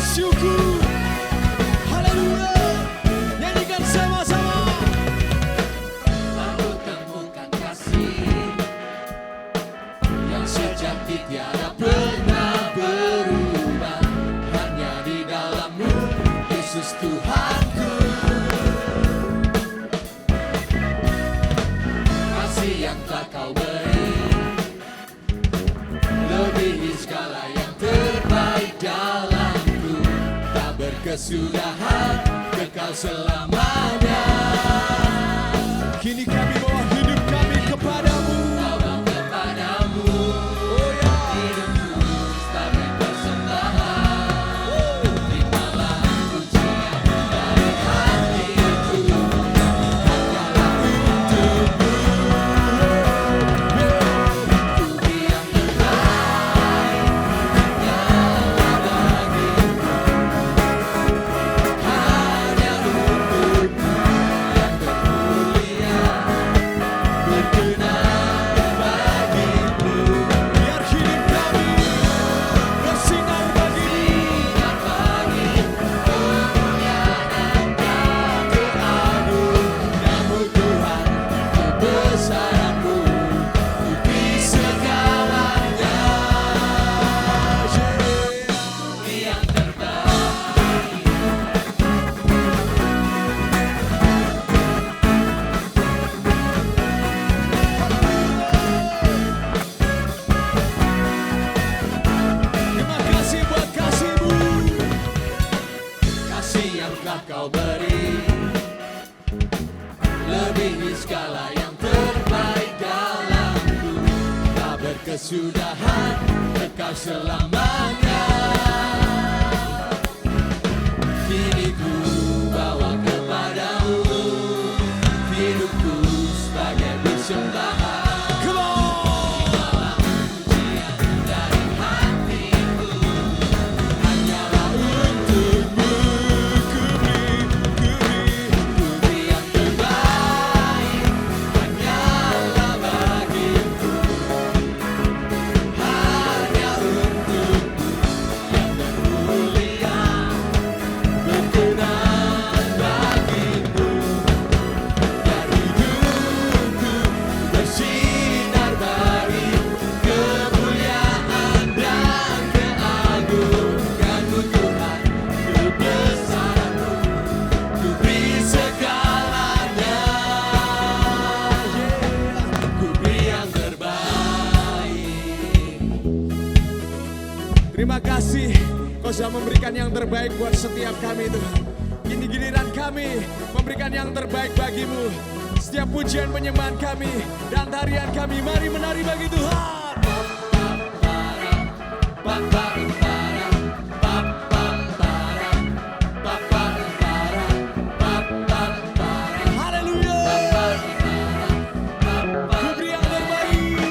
bersyukur. Haleluya. Nyanyikan sama-sama. Lalu temukan kasih yang sejati tiada pernah berubah, hanya di dalam-Mu, Yesus Tuhanku. Kasih yang telah Kau beri lebihi segala yang terbaik dalamku, tak berkesudahan, kekal selamanya. Kini kami bawa hidup kami kepadamu. Bawa kepadamu Oh ya. hidupku sebagai persembahan. Terimalah pujian dari hatiku, hanyalah untukmu. Puji yang terbaik hanyalah bagimu, hanya untukmu yang termulia, berkenan bagimu. Biar hidup kami bersinar bagimu. Sinar bagimu kemuliaan dan keagungan-Mu Tuhan, kebesaran-Mu tutupi segalanya. Yang terbaik Terima kasih buat kasih-Mu. kasih yang telah Kau beri lebihi segala yang terbaik dalamku, tak berkesudahan, kekal selamanya. Kini ku bawa kepadamu hidupku sebagai persembahan. Come on. Pujian dari hatiku, hanyalah untukmu. Puji yang terbaik hanyalah bagimu, hanya untukmu yang termulia, berkenan bagimu. Biar hidupku bersinar bagi kemuliaan dan keagungan-Mu Tuhan, kebesaran-Mu tutupi segalanya. Ku beri yang terbaik. Terima kasih Kau sudah memberikan yang terbaik buat setiap kami Tuhan. Kini giliran kami memberikan yang terbaik bagi-Mu. Setiap pujian penyembahan kami dan tarian kami, mari menari bagi Tuhan. Haleluya. Ku beri yang terbaik.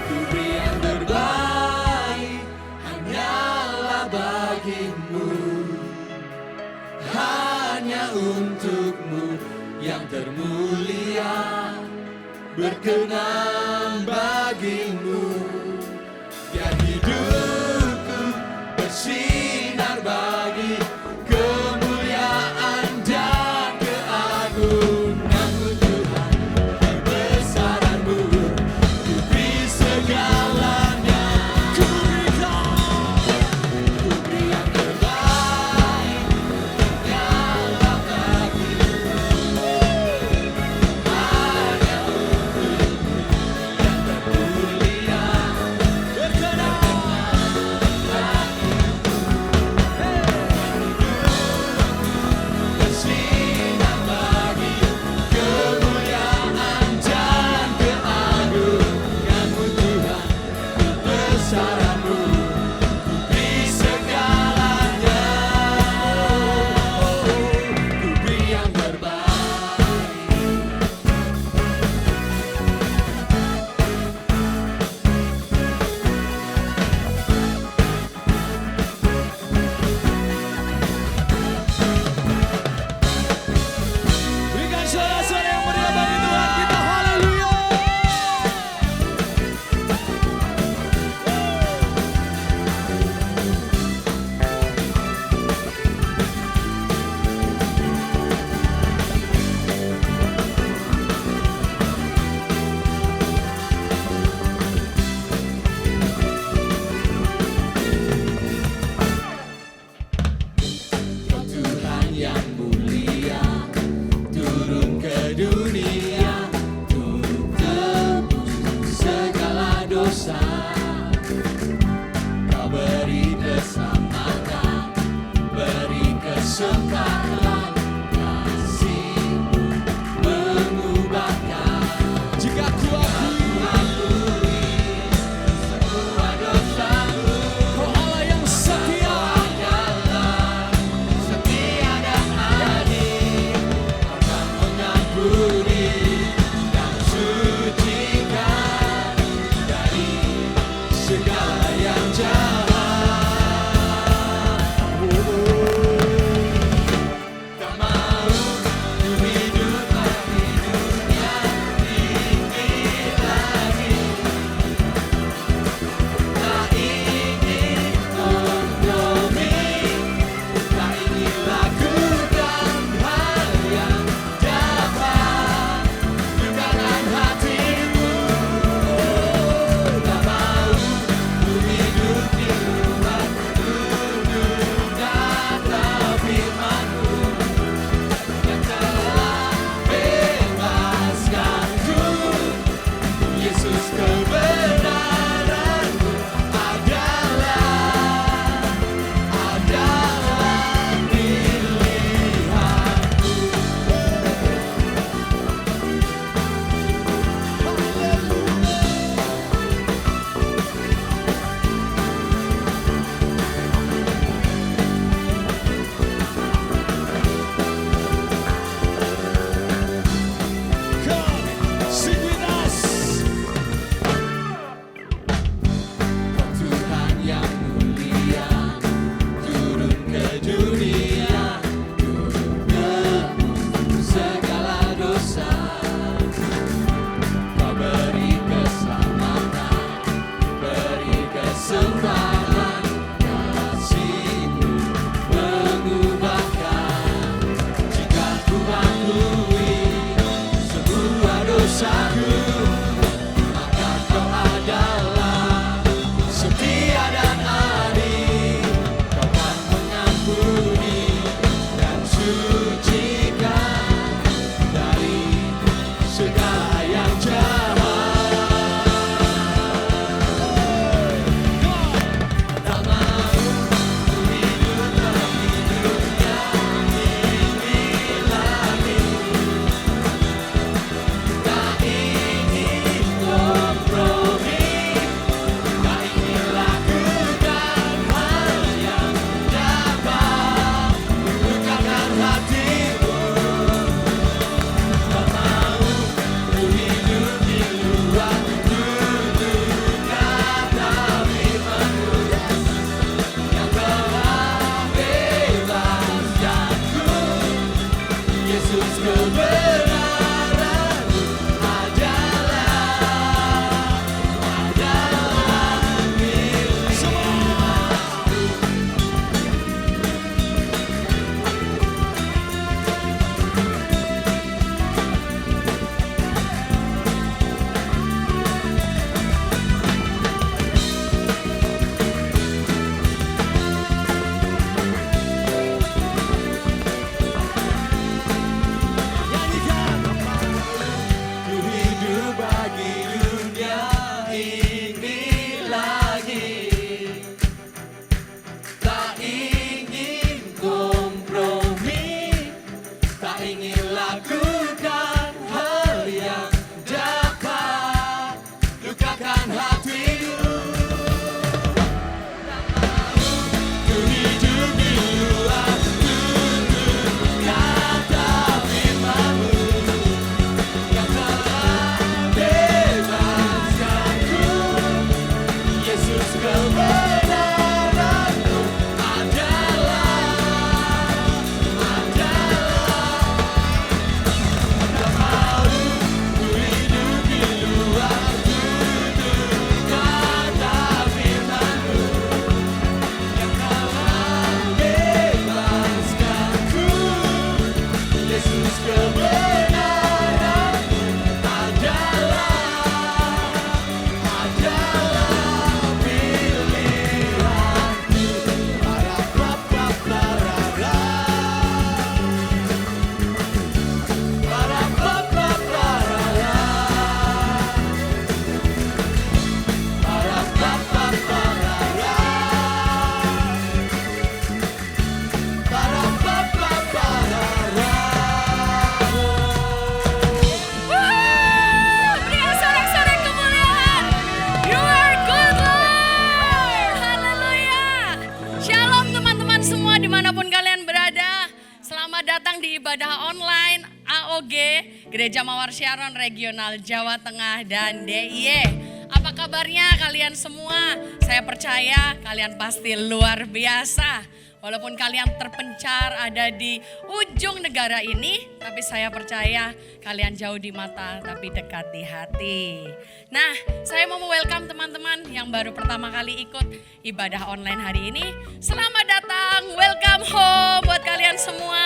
Ku beri yang terbaik hanyalah bagimu, hanya untukmu yang termulia, berkenan bagimu. Biar hidupku bersinar bagi kemuliaan dan keagungan-Mu Tuhan, kebesaran-Mu tutupi segalanya. Ku berikan. Ku beri yang terbaik hanyalah bagimu, hanya untukmu yang termulia, kebenaranmu adalah pilihanku. Come, sing with us. Tuhan yang mulia turun ke dunia, menebus segala dosa. Kau beri keselamatan, beri kesempatan, kasih-Mu mengubahkan. Jika ku akui semua dosaku, maka Kau adalah setia dan adil. Kau kan mengampuni dan sucikan dari segala yang jahat. Tak mau ku hidup lagi dunia ini lagi. Tak ingin kompromi, tak ingin lakukan hal yang dapat melukakan hatimu. Tak mau ku hidup di luar tutur kata firman-Mu yang telah bebaskanku. Yesus, kebenaran-Mu adalah pilihanku. Nyanyikan. Ku hidup bagi dunia ini lagi. Tak ingin kompromi, tak ingin lakukan hal yang dapat lukakan hatimu. Ku hidup di luar tutur kata firman-Mu yang telah bebaskanku. Yesus, kebenaran-Mu adalah tak mau ku hidup di luar tutur kata firman-Mu yang telah bebaskanku. Yesus, kebenaran-Mu adalah pilihanku. Para-pa-pa-para-ra. Para-pa-pa-para-ra. Para-pa-pa-para-ra. Berikan sorak-sorak kemuliaan. You are good Lord. Haleluya. Shalom teman-teman semua dimanapun kalian berada. Selamat datang di ibadah online AOG Gereja Mawar Syaron Regional Jawa Tengah dan DIY. Apa kabarnya kalian semua? Saya percaya kalian pasti luar biasa. Walaupun kalian terpencar ada di ujung negara ini, tapi saya percaya kalian jauh di mata tapi dekat di hati. Nah, saya mau welcome teman-teman yang baru pertama kali ikut ibadah online hari ini. Selamat datang, welcome home buat kalian semua.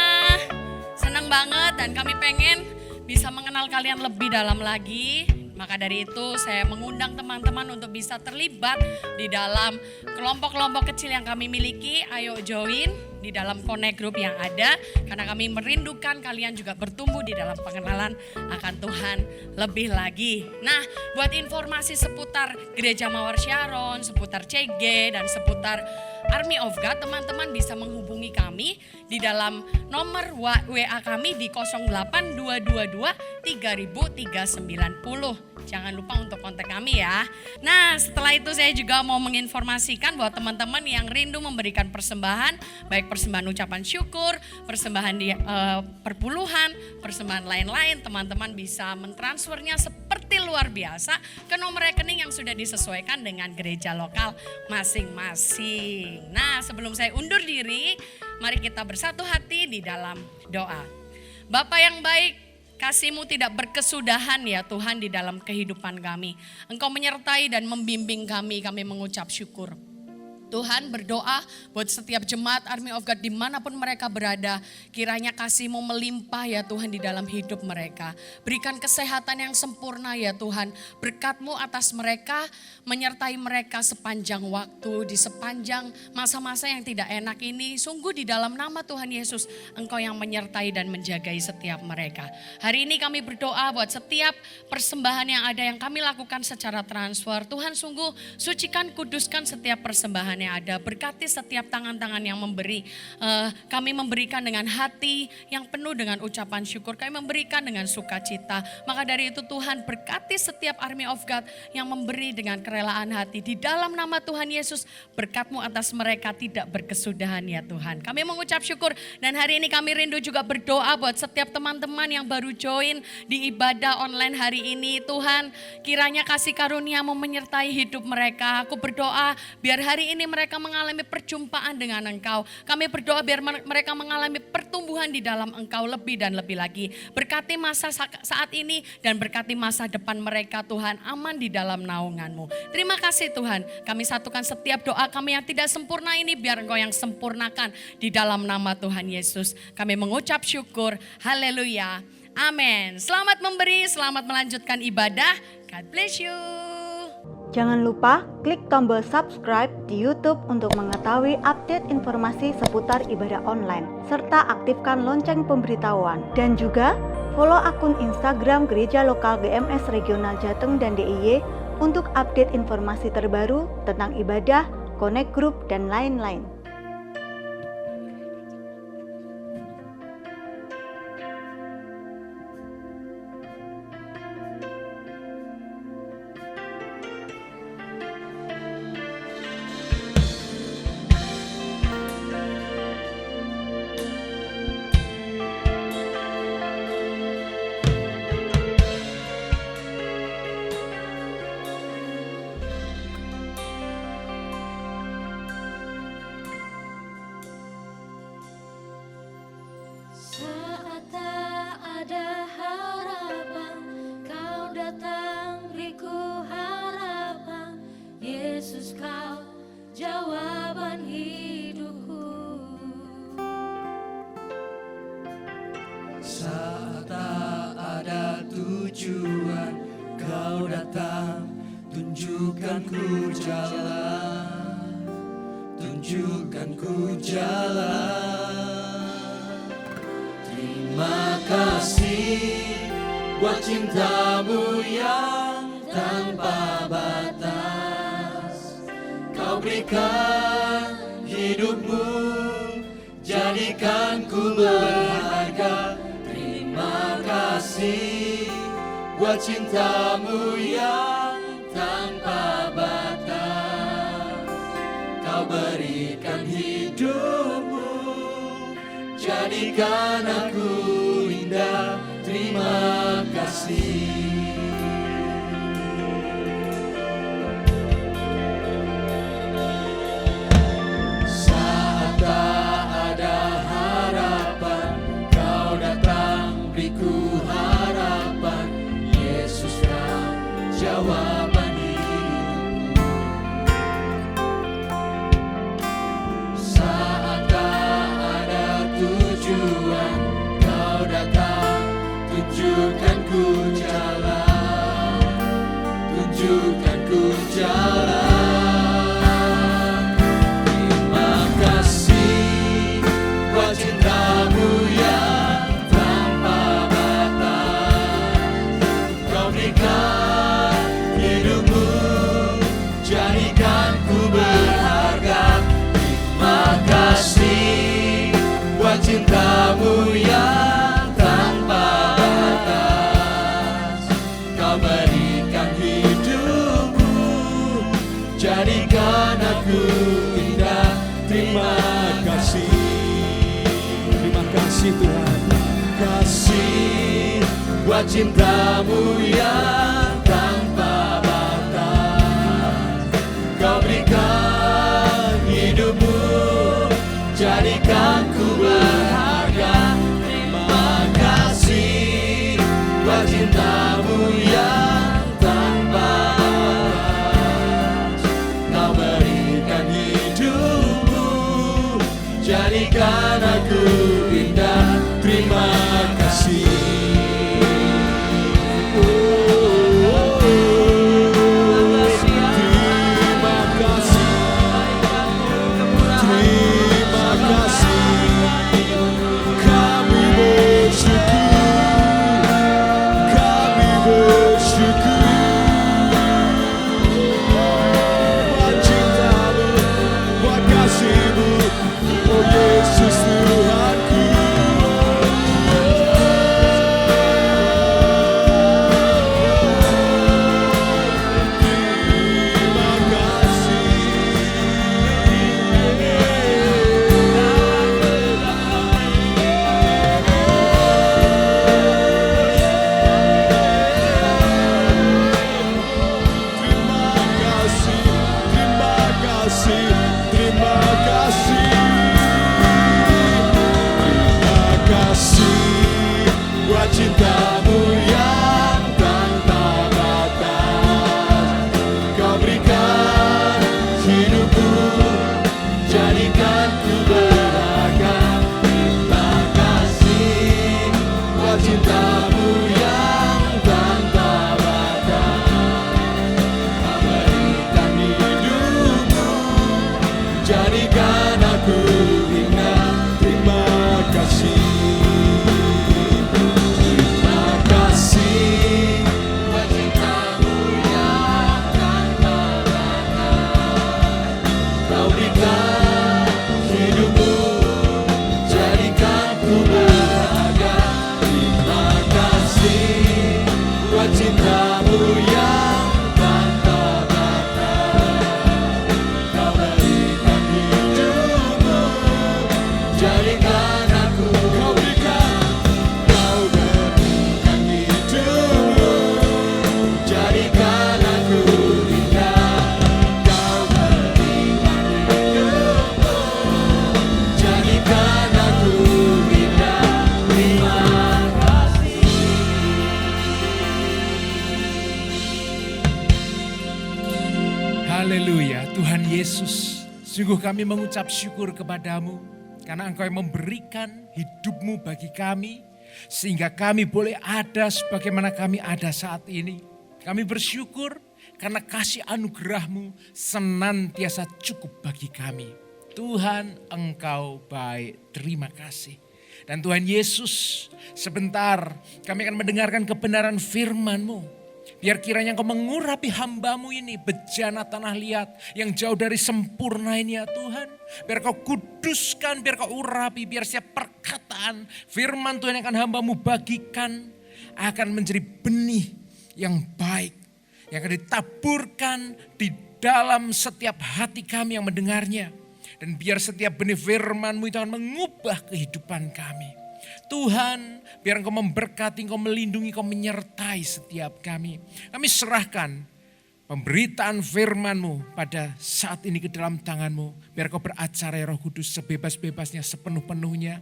Senang banget dan kami pengen bisa mengenal kalian lebih dalam lagi. Maka dari itu saya mengundang teman-teman untuk bisa terlibat di dalam kelompok-kelompok kecil yang kami miliki. Ayo join. di dalam Connect Group yang ada, karena kami merindukan kalian juga bertumbuh di dalam pengenalan akan Tuhan lebih lagi. Nah, buat informasi seputar Gereja Mawar Sharon, seputar CG dan seputar Army of God, teman-teman bisa menghubungi kami di dalam nomor WA kami di 08222 30390. Jangan lupa untuk kontak kami ya. Nah, setelah itu saya juga mau menginformasikan buat teman-teman yang rindu memberikan persembahan, baik persembahan ucapan syukur, persembahan di perpuluhan, persembahan lain-lain, teman-teman bisa mentransfernya seperti luar biasa ke nomor rekening yang sudah disesuaikan dengan gereja lokal masing-masing. Nah, sebelum saya undur diri, mari kita bersatu hati di dalam doa. Bapa yang baik, kasih-Mu tidak berkesudahan ya Tuhan di dalam kehidupan kami. Engkau menyertai dan membimbing kami mengucap syukur. Tuhan berdoa buat setiap jemaat Army of God dimanapun mereka berada. Kiranya kasih-Mu melimpah ya Tuhan di dalam hidup mereka. Berikan kesehatan yang sempurna ya Tuhan. Berkat-Mu atas mereka, menyertai mereka sepanjang waktu. Di sepanjang masa-masa yang tidak enak ini. Sungguh di dalam nama Tuhan Yesus, Engkau yang menyertai dan menjagai setiap mereka. Hari ini kami berdoa buat setiap persembahan yang ada yang kami lakukan secara transfer. Tuhan sungguh sucikan, kuduskan setiap persembahan yang ada. Berkati setiap tangan-tangan yang memberi. Kami memberikan dengan hati yang penuh dengan ucapan syukur. Kami memberikan dengan sukacita. Maka dari itu Tuhan berkati setiap Army of God yang memberi dengan kerelaan hati. Di dalam nama Tuhan Yesus, berkat-Mu atas mereka tidak berkesudahan ya Tuhan. Kami mengucap syukur dan hari ini kami rindu juga berdoa buat setiap teman-teman yang baru join di ibadah online hari ini. Tuhan, kiranya kasih karunia-Mu menyertai hidup mereka. Aku berdoa biar hari ini mereka mengalami perjumpaan dengan Engkau. Kami berdoa biar mereka mengalami pertumbuhan di dalam Engkau lebih dan lebih lagi. Berkati masa saat ini dan berkati masa depan mereka Tuhan, aman di dalam naungan-Mu. Terima kasih Tuhan, kami satukan setiap doa kami yang tidak sempurna ini biar Engkau yang sempurnakan di dalam nama Tuhan Yesus. Kami mengucap syukur, haleluya, amin. Selamat memberi, selamat melanjutkan ibadah. God bless you. Jangan lupa klik tombol subscribe di YouTube untuk mengetahui update informasi seputar ibadah online, serta aktifkan lonceng pemberitahuan. Dan juga follow akun Instagram Gereja Lokal GMS Regional Jateng dan DIY untuk update informasi terbaru tentang ibadah, Connect Group, dan lain-lain. Saat tak ada harapan, Kau datang beriku harapan. Yesus Kau jawaban hidupku. Saat tak ada tujuan, Kau datang, tunjukkan ku jalan, tunjukkan ku jalan. Terima kasih buat cinta-Mu yang tanpa batas. Kau berikan hidup-Mu, jadikan ku berharga. Terima kasih buat cinta-Mu yang tanpa batas. Kau berikan hidup-Mu, jadikan aku indah. Terima kasih. Saat tak ada harapan, Kau datang beriku harapan. Yesus Kau jawaban hidupku. Saat tak ada tujuan, Kau datang, tunjukkan ku jalan, tunjukkan ku jalan. Terima kasih jadikan aku indah. Terima kasih. Terima kasih Tuhan. Kasih buat cintamu yang tanpa batas. Kau berikan hidupmu, jadikan ku berharga. Terima kasih buat cintamu yang tanpa batas. Kau berikan hidupmu, jadikan aku indah. Terima kasih. Cintamu yang tanpa batas. Kau berikan hidupku, jadikan ku berharga. Terima kasih buat cintamu yang tanpa batas. Kau berikan hidupmu, jadikan aku indah. Terima kasih. Cintamu yang tanpa batas. Kau berikan hidupmu, jadikan aku. Kau berikan hidupmu, jadikan aku indah. Kau berikan hidupmu, jadikan aku indah. Terima kasih. Haleluya, Tuhan Yesus, sungguh kami mengucap syukur kepadamu karena Engkau yang memberikan hidupmu bagi kami sehingga kami boleh ada sebagaimana kami ada saat ini. Kami bersyukur karena kasih anugerah-Mu senantiasa cukup bagi kami. Tuhan, Engkau baik, terima kasih. Dan Tuhan Yesus, sebentar kami akan mendengarkan kebenaran firman-Mu. Biar kiranya Engkau mengurapi hamba-Mu ini, bejana tanah liat yang jauh dari sempurna ini ya Tuhan. Biar Kau kuduskan, biar Kau urapi, biar setiap perkataan firman Tuhan yang akan hamba-Mu bagikan akan menjadi benih yang baik. Yang akan ditaburkan di dalam setiap hati kami yang mendengarnya. Dan biar setiap benih firman-Mu itu akan mengubah kehidupan kami. Tuhan, biar Engkau memberkati, Engkau melindungi, Engkau menyertai setiap kami. Kami serahkan pemberitaan firman-Mu pada saat ini ke dalam tangan-Mu. Biar Kau beracara ya Roh Kudus sebebas-bebasnya, sepenuh-penuhnya.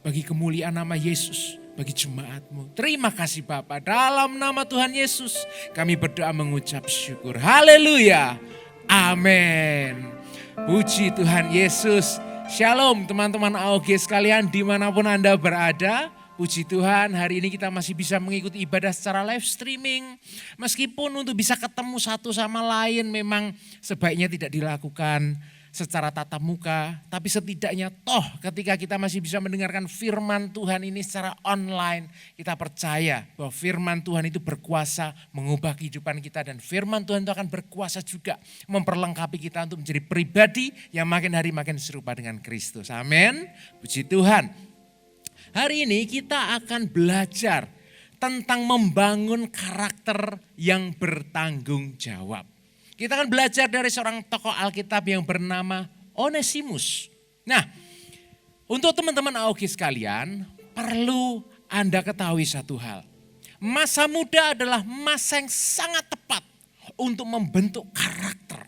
Bagi kemuliaan nama Yesus, bagi jemaat-Mu. Terima kasih Bapa. Dalam nama Tuhan Yesus kami berdoa mengucap syukur. Haleluya. Amin. Puji Tuhan Yesus. Shalom teman-teman AOG sekalian dimanapun Anda berada. Puji Tuhan hari ini kita masih bisa mengikuti ibadah secara live streaming. Meskipun untuk bisa ketemu satu sama lain memang sebaiknya tidak dilakukan secara tatap muka. Tapi setidaknya toh ketika kita masih bisa mendengarkan firman Tuhan ini secara online. Kita percaya bahwa firman Tuhan itu berkuasa mengubah kehidupan kita. Dan firman Tuhan itu akan berkuasa juga memperlengkapi kita untuk menjadi pribadi yang makin hari makin serupa dengan Kristus. Amin. Puji Tuhan. Hari ini kita akan belajar tentang membangun karakter yang bertanggung jawab. Kita akan belajar dari seorang tokoh Alkitab yang bernama Onesimus. Nah, untuk teman-teman AOG sekalian, perlu Anda ketahui satu hal. Masa muda adalah masa yang sangat tepat untuk membentuk karakter.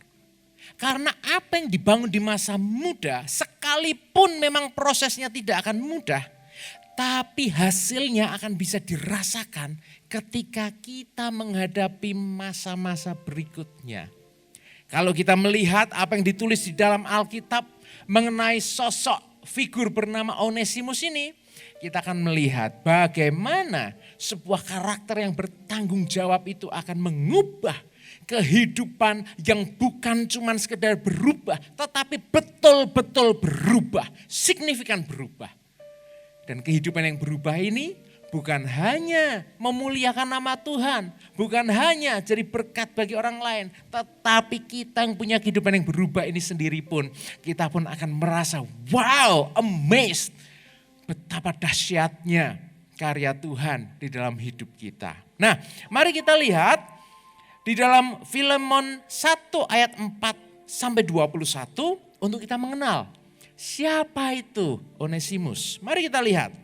Karena apa yang dibangun di masa muda, sekalipun memang prosesnya tidak akan mudah, tapi hasilnya akan bisa dirasakan ketika kita menghadapi masa-masa berikutnya. Kalau kita melihat apa yang ditulis di dalam Alkitab mengenai sosok figur bernama Onesimus ini, kita akan melihat bagaimana sebuah karakter yang bertanggung jawab itu akan mengubah kehidupan yang bukan cuma sekedar berubah, tetapi betul-betul berubah, signifikan berubah. Dan kehidupan yang berubah ini bukan hanya memuliakan nama Tuhan, bukan hanya jadi berkat bagi orang lain, tetapi kita yang punya kehidupan yang berubah ini sendiri pun, kita pun akan merasa wow, amazed, betapa dahsyatnya karya Tuhan di dalam hidup kita. Nah, mari kita lihat di dalam Filemon 1 ayat 4 sampai 21 untuk kita mengenal siapa itu Onesimus. Mari kita lihat.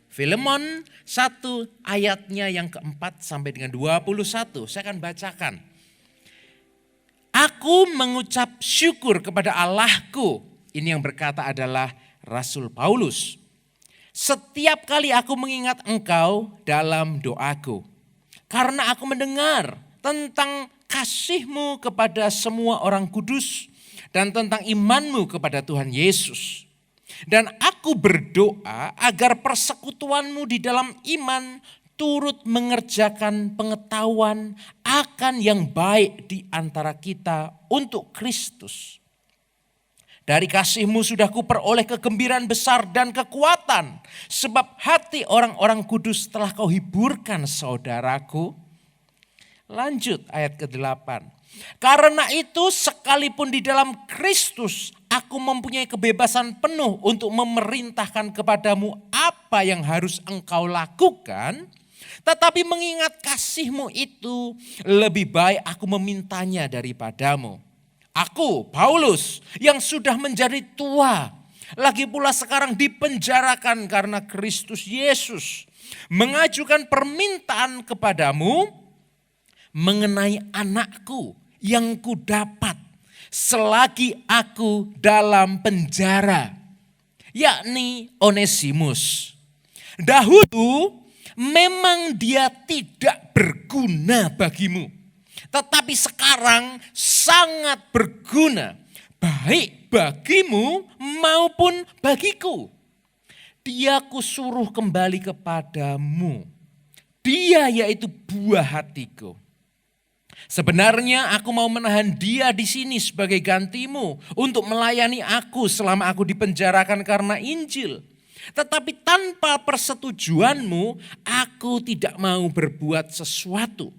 Filemon 1 ayatnya yang keempat sampai dengan 21. Saya akan bacakan. Aku mengucap syukur kepada Allahku. Ini yang berkata adalah Rasul Paulus. Setiap kali aku mengingat engkau dalam doaku. Karena aku mendengar tentang kasihmu kepada semua orang kudus. Dan tentang imanmu kepada Tuhan Yesus. Dan aku berdoa agar persekutuanmu di dalam iman turut mengerjakan pengetahuan akan yang baik di antara kita untuk Kristus. Dari kasihmu sudah kuperoleh kegembiraan besar dan kekuatan. Sebab hati orang-orang kudus telah kau hiburkan saudaraku. Lanjut ayat ke-8. Karena itu sekalipun di dalam Kristus aku mempunyai kebebasan penuh untuk memerintahkan kepadamu apa yang harus engkau lakukan. Tetapi mengingat kasihmu itu lebih baik aku memintanya daripadamu. Aku Paulus yang sudah menjadi tua. Lagi pula sekarang dipenjarakan karena Kristus Yesus. Mengajukan permintaan kepadamu mengenai anakku yang kudapat selagi aku dalam penjara, yakni Onesimus. Dahulu memang dia tidak berguna bagimu, tetapi sekarang sangat berguna, baik bagimu maupun bagiku. Dia kusuruh kembali kepadamu. Dia yaitu buah hatiku. Sebenarnya aku mau menahan dia di sini sebagai gantimu untuk melayani aku selama aku dipenjarakan karena Injil. Tetapi tanpa persetujuanmu aku tidak mau berbuat sesuatu.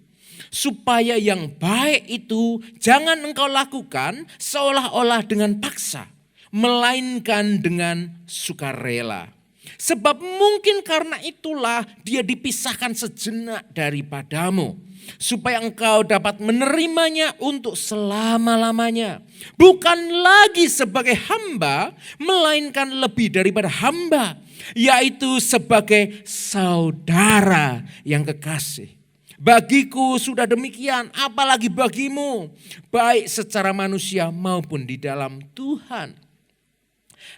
Supaya yang baik itu jangan engkau lakukan seolah-olah dengan paksa. Melainkan dengan sukarela. Sebab mungkin karena itulah dia dipisahkan sejenak daripadamu. Supaya engkau dapat menerimanya untuk selama-lamanya. Bukan lagi sebagai hamba, melainkan lebih daripada hamba. Yaitu sebagai saudara yang kekasih. Bagiku sudah demikian, apalagi bagimu. Baik secara manusia maupun di dalam Tuhan.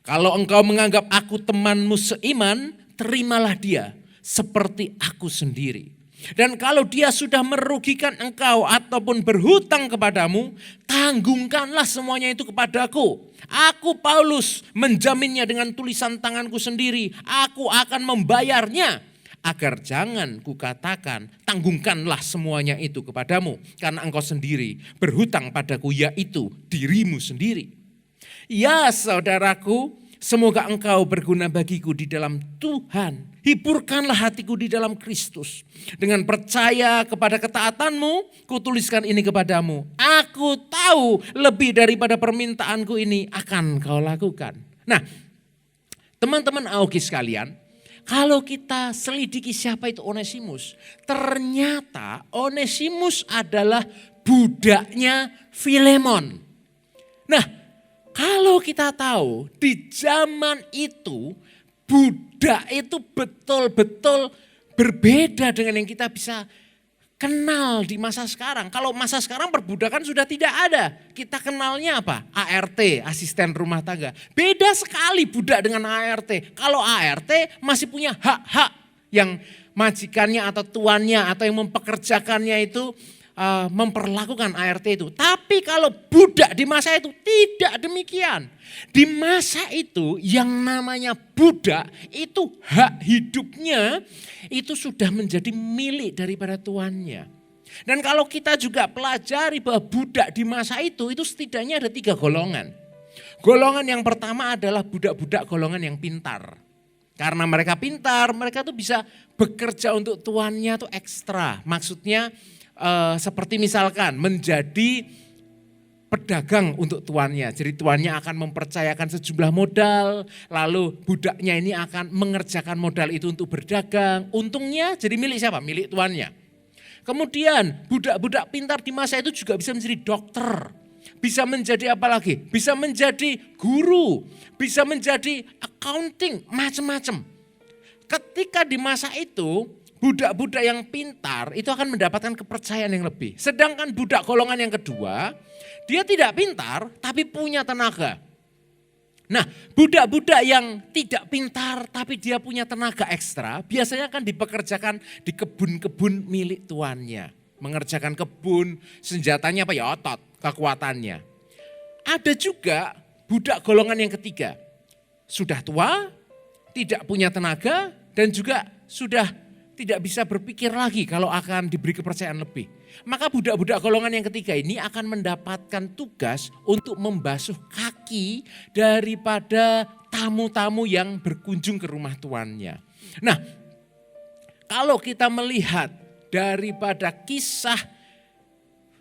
Kalau engkau menganggap aku temanmu seiman, terimalah dia seperti aku sendiri. Dan kalau dia sudah merugikan engkau ataupun berhutang kepadamu, tanggungkanlah semuanya itu kepadaku. Aku Paulus menjaminnya dengan tulisan tanganku sendiri. Aku akan membayarnya. Agar jangan kukatakan, tanggungkanlah semuanya itu kepadamu. Karena engkau sendiri berhutang padaku, yaitu dirimu sendiri. Ya saudaraku, semoga engkau berguna bagiku di dalam Tuhan. Hiburkanlah hatiku di dalam Kristus. Dengan percaya kepada ketaatanmu, kutuliskan ini kepadamu. Aku tahu lebih daripada permintaanku ini akan kau lakukan. Nah, teman-teman AOG sekalian, kalau kita selidiki siapa itu Onesimus, ternyata Onesimus adalah budaknya Filemon. Nah, kalau kita tahu di zaman itu budak itu betul-betul berbeda dengan yang kita bisa kenal di masa sekarang. Kalau masa sekarang perbudakan sudah tidak ada. Kita kenalnya apa? ART, asisten rumah tangga. Beda sekali budak dengan ART. Kalau ART masih punya hak-hak yang majikannya atau tuannya atau yang mempekerjakannya itu memperlakukan ART itu. Tapi kalau budak di masa itu tidak demikian. Di masa itu yang namanya budak itu hak hidupnya itu sudah menjadi milik daripada tuannya. Dan kalau kita juga pelajari bahwa budak di masa itu setidaknya ada 3 golongan. Golongan yang pertama adalah budak-budak golongan yang pintar. Karena mereka pintar, mereka tuh bisa bekerja untuk tuannya tuh ekstra. Maksudnya seperti misalkan menjadi pedagang untuk tuannya. Jadi tuannya akan mempercayakan sejumlah modal, lalu budaknya ini akan mengerjakan modal itu untuk berdagang. Untungnya jadi milik siapa? Milik tuannya. Kemudian budak-budak pintar di masa itu juga bisa menjadi dokter. Bisa menjadi apa lagi? Bisa menjadi guru, bisa menjadi accounting, macam-macam. Ketika di masa itu budak-budak yang pintar itu akan mendapatkan kepercayaan yang lebih. Sedangkan budak golongan yang kedua, dia tidak pintar tapi punya tenaga. Nah, budak-budak yang tidak pintar tapi dia punya tenaga ekstra, biasanya akan dipekerjakan di kebun-kebun milik tuannya. Mengerjakan kebun, senjatanya apa ya? Otot, kekuatannya. Ada juga budak golongan yang ketiga. Sudah tua, tidak punya tenaga, dan juga sudah tidak bisa berpikir lagi kalau akan diberi kepercayaan lebih. Maka budak-budak golongan yang ketiga ini akan mendapatkan tugas untuk membasuh kaki daripada tamu-tamu yang berkunjung ke rumah tuannya. Nah, kalau kita melihat daripada kisah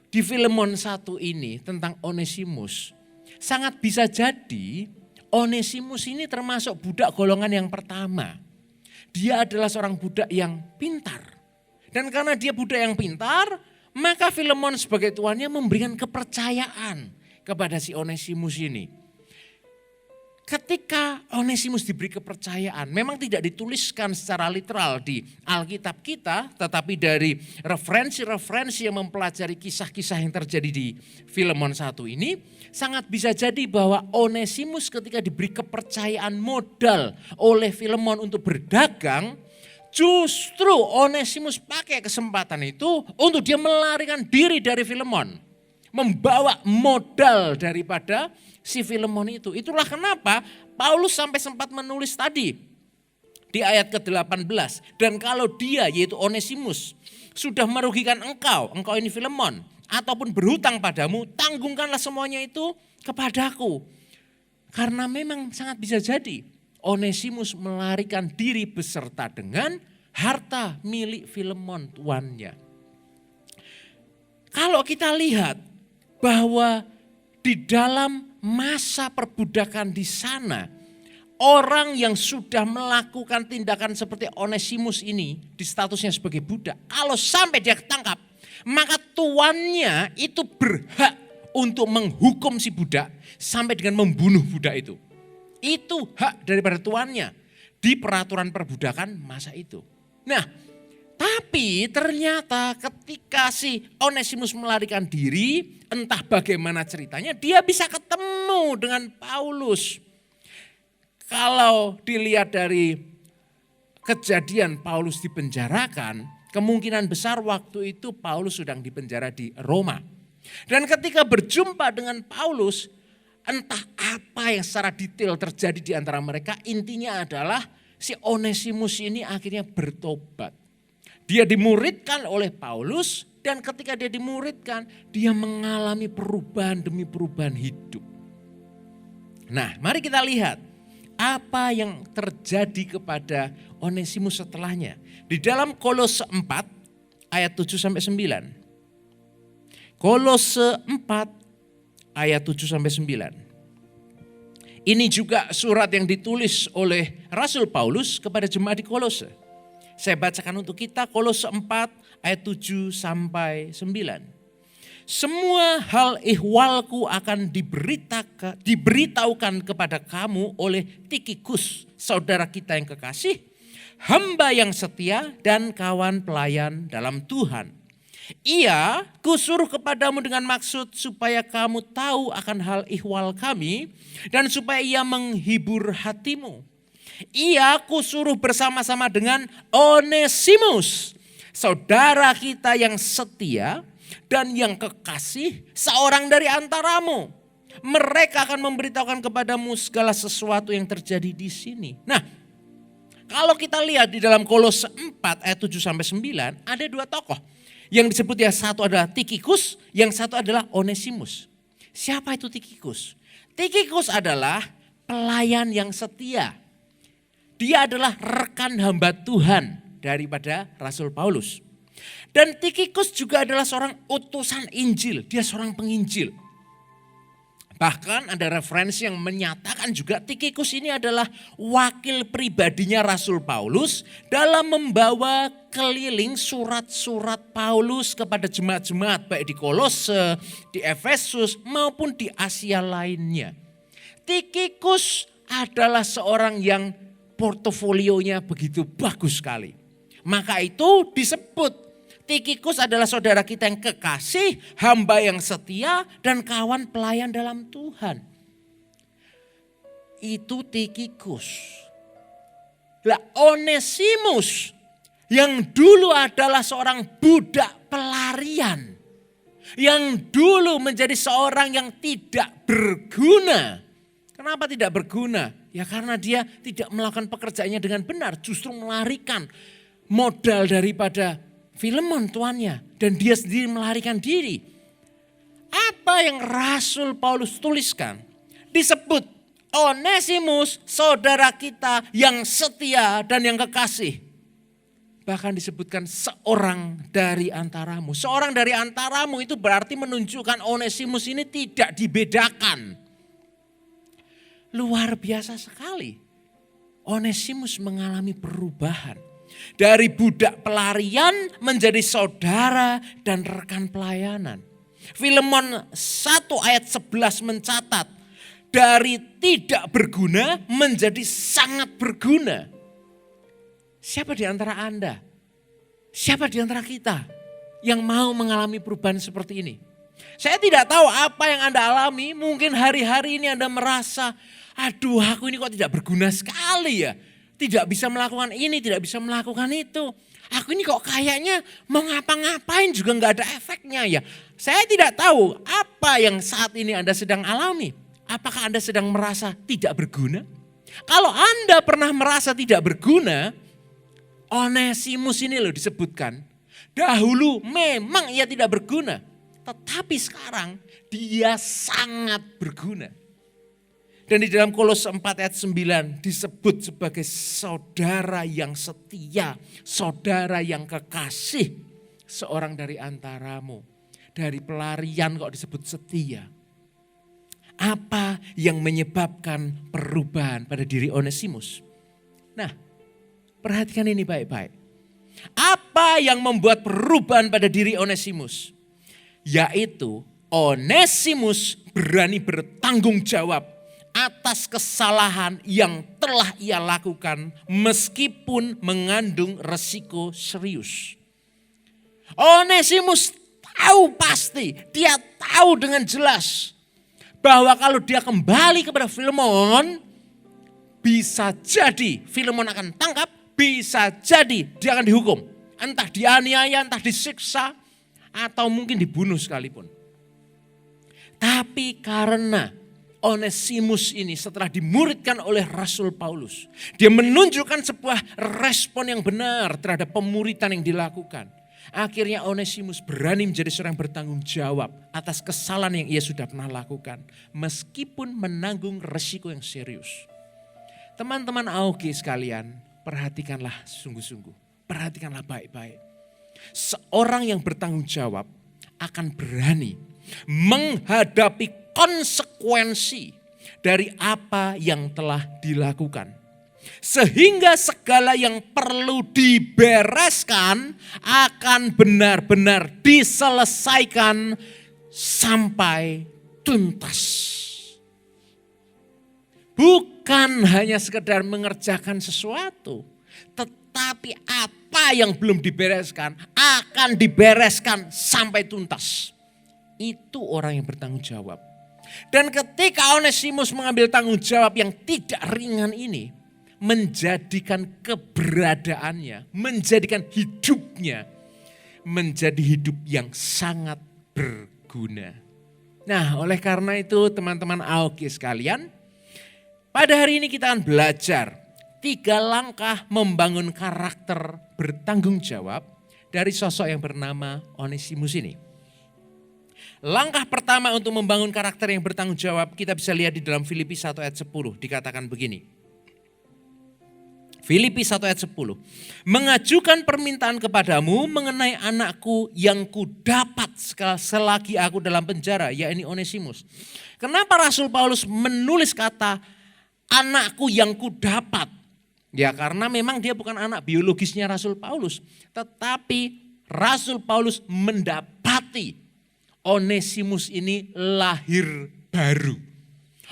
di Filemon 1 ini tentang Onesimus, sangat bisa jadi Onesimus ini termasuk budak golongan yang pertama. Dia adalah seorang budak yang pintar. Dan karena dia budak yang pintar, maka Filemon sebagai tuannya memberikan kepercayaan kepada si Onesimus ini. Ketika Onesimus diberi kepercayaan, memang tidak dituliskan secara literal di Alkitab kita, tetapi dari referensi-referensi yang mempelajari kisah-kisah yang terjadi di Filemon 1 ini, sangat bisa jadi bahwa Onesimus ketika diberi kepercayaan modal oleh Filemon untuk berdagang, justru Onesimus pakai kesempatan itu untuk dia melarikan diri dari Filemon. Membawa modal daripada si Filemon itu. Itulah kenapa Paulus sampai sempat menulis tadi di ayat ke-18. Dan kalau dia yaitu Onesimus sudah merugikan engkau ini Filemon, ataupun berhutang padamu, tanggungkanlah semuanya itu kepadaku. Karena memang sangat bisa jadi Onesimus melarikan diri beserta dengan harta milik Filemon tuannya. Kalau kita lihat bahwa di dalam masa perbudakan di sana, orang yang sudah melakukan tindakan seperti Onesimus ini di statusnya sebagai budak, kalau sampai dia ketangkap, maka tuannya itu berhak untuk menghukum si budak sampai dengan membunuh budak itu. Itu hak daripada tuannya di peraturan perbudakan masa itu. Nah, tapi ternyata ketika si Onesimus melarikan diri, entah bagaimana ceritanya, dia bisa ketemu dengan Paulus. Kalau dilihat dari kejadian Paulus dipenjarakan, kemungkinan besar waktu itu Paulus sedang dipenjara di Roma. Dan ketika berjumpa dengan Paulus, entah apa yang secara detail terjadi di antara mereka, intinya adalah si Onesimus ini akhirnya bertobat. Dia dimuridkan oleh Paulus dan ketika dia dimuridkan, dia mengalami perubahan demi perubahan hidup. Nah, mari kita lihat apa yang terjadi kepada Onesimus setelahnya. Di dalam Kolose 4 ayat 7-9. Kolose 4 ayat 7-9. Ini juga surat yang ditulis oleh Rasul Paulus kepada jemaat di Kolose. Saya bacakan untuk kita Kolose 4 ayat 7-9. semua hal ihwalku akan diberitahukan kepada kamu oleh Tikhikus, saudara kita yang kekasih, hamba yang setia dan kawan pelayan dalam Tuhan. Ia kusuruh kepadamu dengan maksud supaya kamu tahu akan hal ihwal kami dan supaya ia menghibur hatimu. Ia kusuruh bersama-sama dengan Onesimus, saudara kita yang setia dan yang kekasih, seorang dari antaramu. Mereka akan memberitahukan kepadamu segala sesuatu yang terjadi di sini. Nah, kalau kita lihat di dalam Kolose 4 ayat 7-9 ada dua tokoh. Yang disebut yang satu adalah Tikhikus, yang satu adalah Onesimus. Siapa itu Tikhikus? Tikhikus adalah pelayan yang setia. Dia adalah rekan hamba Tuhan daripada Rasul Paulus. Dan Tikhikus juga adalah seorang utusan Injil, dia seorang penginjil. Bahkan ada referensi yang menyatakan juga Tikhikus ini adalah wakil pribadinya Rasul Paulus dalam membawa keliling surat-surat Paulus kepada jemaat-jemaat baik di Kolose, di Efesus maupun di Asia lainnya. Tikhikus adalah seorang yang portofolionya begitu bagus sekali. Maka itu disebut Tikhikus adalah saudara kita yang kekasih, hamba yang setia, dan kawan pelayan dalam Tuhan. Itu Tikhikus. Lah Onesimus yang dulu adalah seorang budak pelarian. Yang dulu menjadi seorang yang tidak berguna. Kenapa tidak berguna? Ya karena dia tidak melakukan pekerjaannya dengan benar. Justru melarikan modal daripada Filemon tuannya, dan dia sendiri melarikan diri. Apa yang Rasul Paulus tuliskan? Disebut Onesimus, saudara kita yang setia dan yang kekasih. Bahkan disebutkan seorang dari antaramu. Seorang dari antaramu itu berarti menunjukkan Onesimus ini tidak dibedakan. Luar biasa sekali. Onesimus mengalami perubahan. Dari budak pelarian menjadi saudara dan rekan pelayanan. Filemon 1 ayat 11 mencatat. Dari tidak berguna menjadi sangat berguna. Siapa di antara Anda? Siapa di antara kita yang mau mengalami perubahan seperti ini? Saya tidak tahu apa yang Anda alami. Mungkin hari-hari ini Anda merasa, aduh aku ini kok tidak berguna sekali ya. Tidak bisa melakukan ini, tidak bisa melakukan itu. Aku ini kok kayaknya mau ngapa-ngapain juga nggak ada efeknya ya. Saya tidak tahu apa yang saat ini Anda sedang alami. Apakah Anda sedang merasa tidak berguna? Kalau Anda pernah merasa tidak berguna, Onesimus ini loh disebutkan. Dahulu memang ia tidak berguna. Tetapi sekarang dia sangat berguna. Dan di dalam Kolose 4 ayat 9 disebut sebagai saudara yang setia, saudara yang kekasih, seorang dari antaramu. Dari pelarian kok disebut setia. Apa yang menyebabkan perubahan pada diri Onesimus? Nah, perhatikan ini baik-baik. Apa yang membuat perubahan pada diri Onesimus? Yaitu Onesimus berani bertanggung jawab atas kesalahan yang telah ia lakukan meskipun mengandung resiko serius. Onesimus tahu pasti, dia tahu dengan jelas bahwa kalau dia kembali kepada Filemon, bisa jadi Filemon akan tangkap, bisa jadi dia akan dihukum. Entah dianiaya, entah disiksa, atau mungkin dibunuh sekalipun. Tapi karena Onesimus ini setelah dimuridkan oleh Rasul Paulus, dia menunjukkan sebuah respon yang benar terhadap pemuritan yang dilakukan. Akhirnya Onesimus berani menjadi seorang bertanggung jawab atas kesalahan yang ia sudah pernah lakukan. Meskipun menanggung resiko yang serius. Teman-teman AOG sekalian, perhatikanlah sungguh-sungguh. Perhatikanlah baik-baik. Seorang yang bertanggung jawab akan berani menghadapi konsekuensi dari apa yang telah dilakukan. Sehingga segala yang perlu dibereskan akan benar-benar diselesaikan sampai tuntas. Bukan hanya sekedar mengerjakan sesuatu, tetapi apa yang belum dibereskan akan dibereskan sampai tuntas. Itu orang yang bertanggung jawab. Dan ketika Onesimus mengambil tanggung jawab yang tidak ringan ini, menjadikan keberadaannya, menjadikan hidupnya, menjadi hidup yang sangat berguna. Nah, oleh karena itu teman-teman AOG sekalian, pada hari ini kita akan belajar 3 langkah membangun karakter bertanggung jawab dari sosok yang bernama Onesimus ini. Langkah pertama untuk membangun karakter yang bertanggung jawab kita bisa lihat di dalam Filipi 1 ayat 10, dikatakan begini. Filipi 1 ayat 10. Mengajukan permintaan kepadamu mengenai anakku yang kudapat selagi aku dalam penjara, yakni Onesimus. Kenapa Rasul Paulus menulis kata anakku yang kudapat? Ya karena memang dia bukan anak biologisnya Rasul Paulus. Tetapi Rasul Paulus mendapati Onesimus ini lahir baru.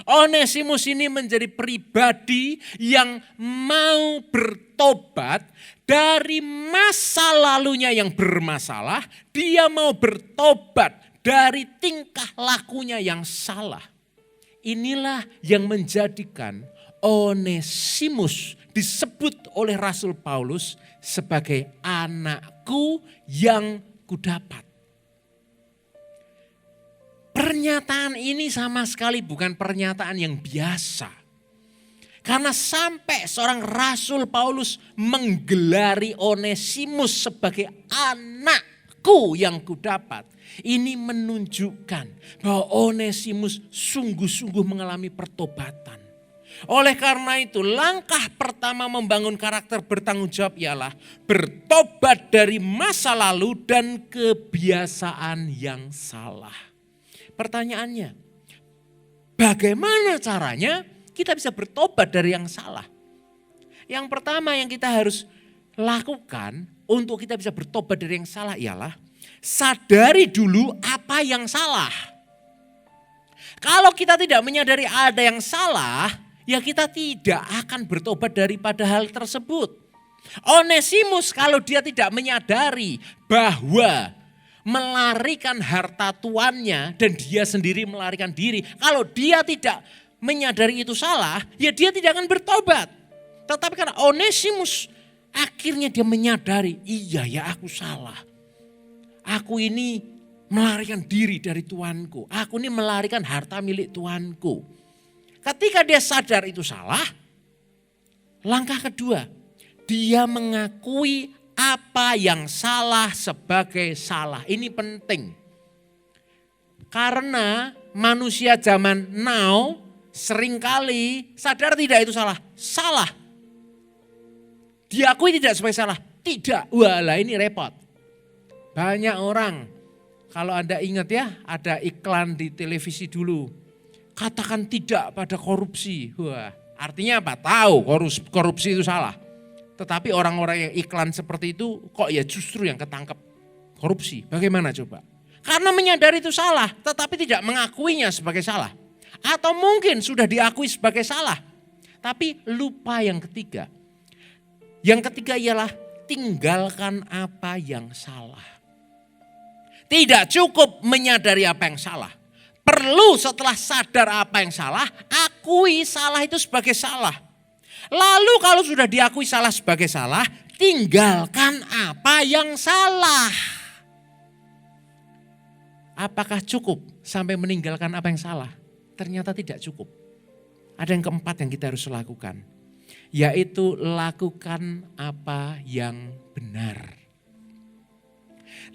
Onesimus ini menjadi pribadi yang mau bertobat dari masa lalunya yang bermasalah. Dia mau bertobat dari tingkah lakunya yang salah. Inilah yang menjadikan Onesimus disebut oleh Rasul Paulus sebagai anakku yang kudapat. Pernyataan ini sama sekali bukan pernyataan yang biasa. Karena sampai seorang Rasul Paulus menggelari Onesimus sebagai anakku yang kudapat. Ini menunjukkan bahwa Onesimus sungguh-sungguh mengalami pertobatan. Oleh karena itu langkah pertama membangun karakter bertanggung jawab ialah bertobat dari masa lalu dan kebiasaan yang salah. Pertanyaannya, bagaimana caranya kita bisa bertobat dari yang salah? Yang pertama yang kita harus lakukan untuk kita bisa bertobat dari yang salah ialah sadari dulu apa yang salah. Kalau kita tidak menyadari ada yang salah, ya kita tidak akan bertobat daripada hal tersebut. Onesimus kalau dia tidak menyadari bahwa melarikan harta tuannya dan dia sendiri melarikan diri. Kalau dia tidak menyadari itu salah, ya dia tidak akan bertobat. Tetapi karena Onesimus akhirnya dia menyadari, iya ya aku salah. Aku ini melarikan diri dari tuanku. Aku ini melarikan harta milik tuanku. Ketika dia sadar itu salah, langkah kedua, dia mengakui apa yang salah sebagai salah. Ini penting. Karena manusia zaman now seringkali sadar tidak itu salah. Salah. Diakui tidak sebagai salah. Tidak. Walah ini repot. Banyak orang, kalau Anda ingat ya, ada iklan di televisi dulu. Katakan tidak pada korupsi. Wah, artinya apa? Tahu korupsi itu salah. Tetapi orang-orang yang iklan seperti itu kok ya justru yang ketangkep korupsi. Bagaimana coba? Karena menyadari itu salah tetapi tidak mengakuinya sebagai salah. Atau mungkin sudah diakui sebagai salah tapi lupa yang ketiga. Yang ketiga ialah tinggalkan apa yang salah. Tidak cukup menyadari apa yang salah. Perlu setelah sadar apa yang salah, akui salah itu sebagai salah. Lalu kalau sudah diakui salah sebagai salah, tinggalkan apa yang salah. Apakah cukup sampai meninggalkan apa yang salah? Ternyata tidak cukup. Ada yang keempat yang kita harus lakukan. Yaitu lakukan apa yang benar.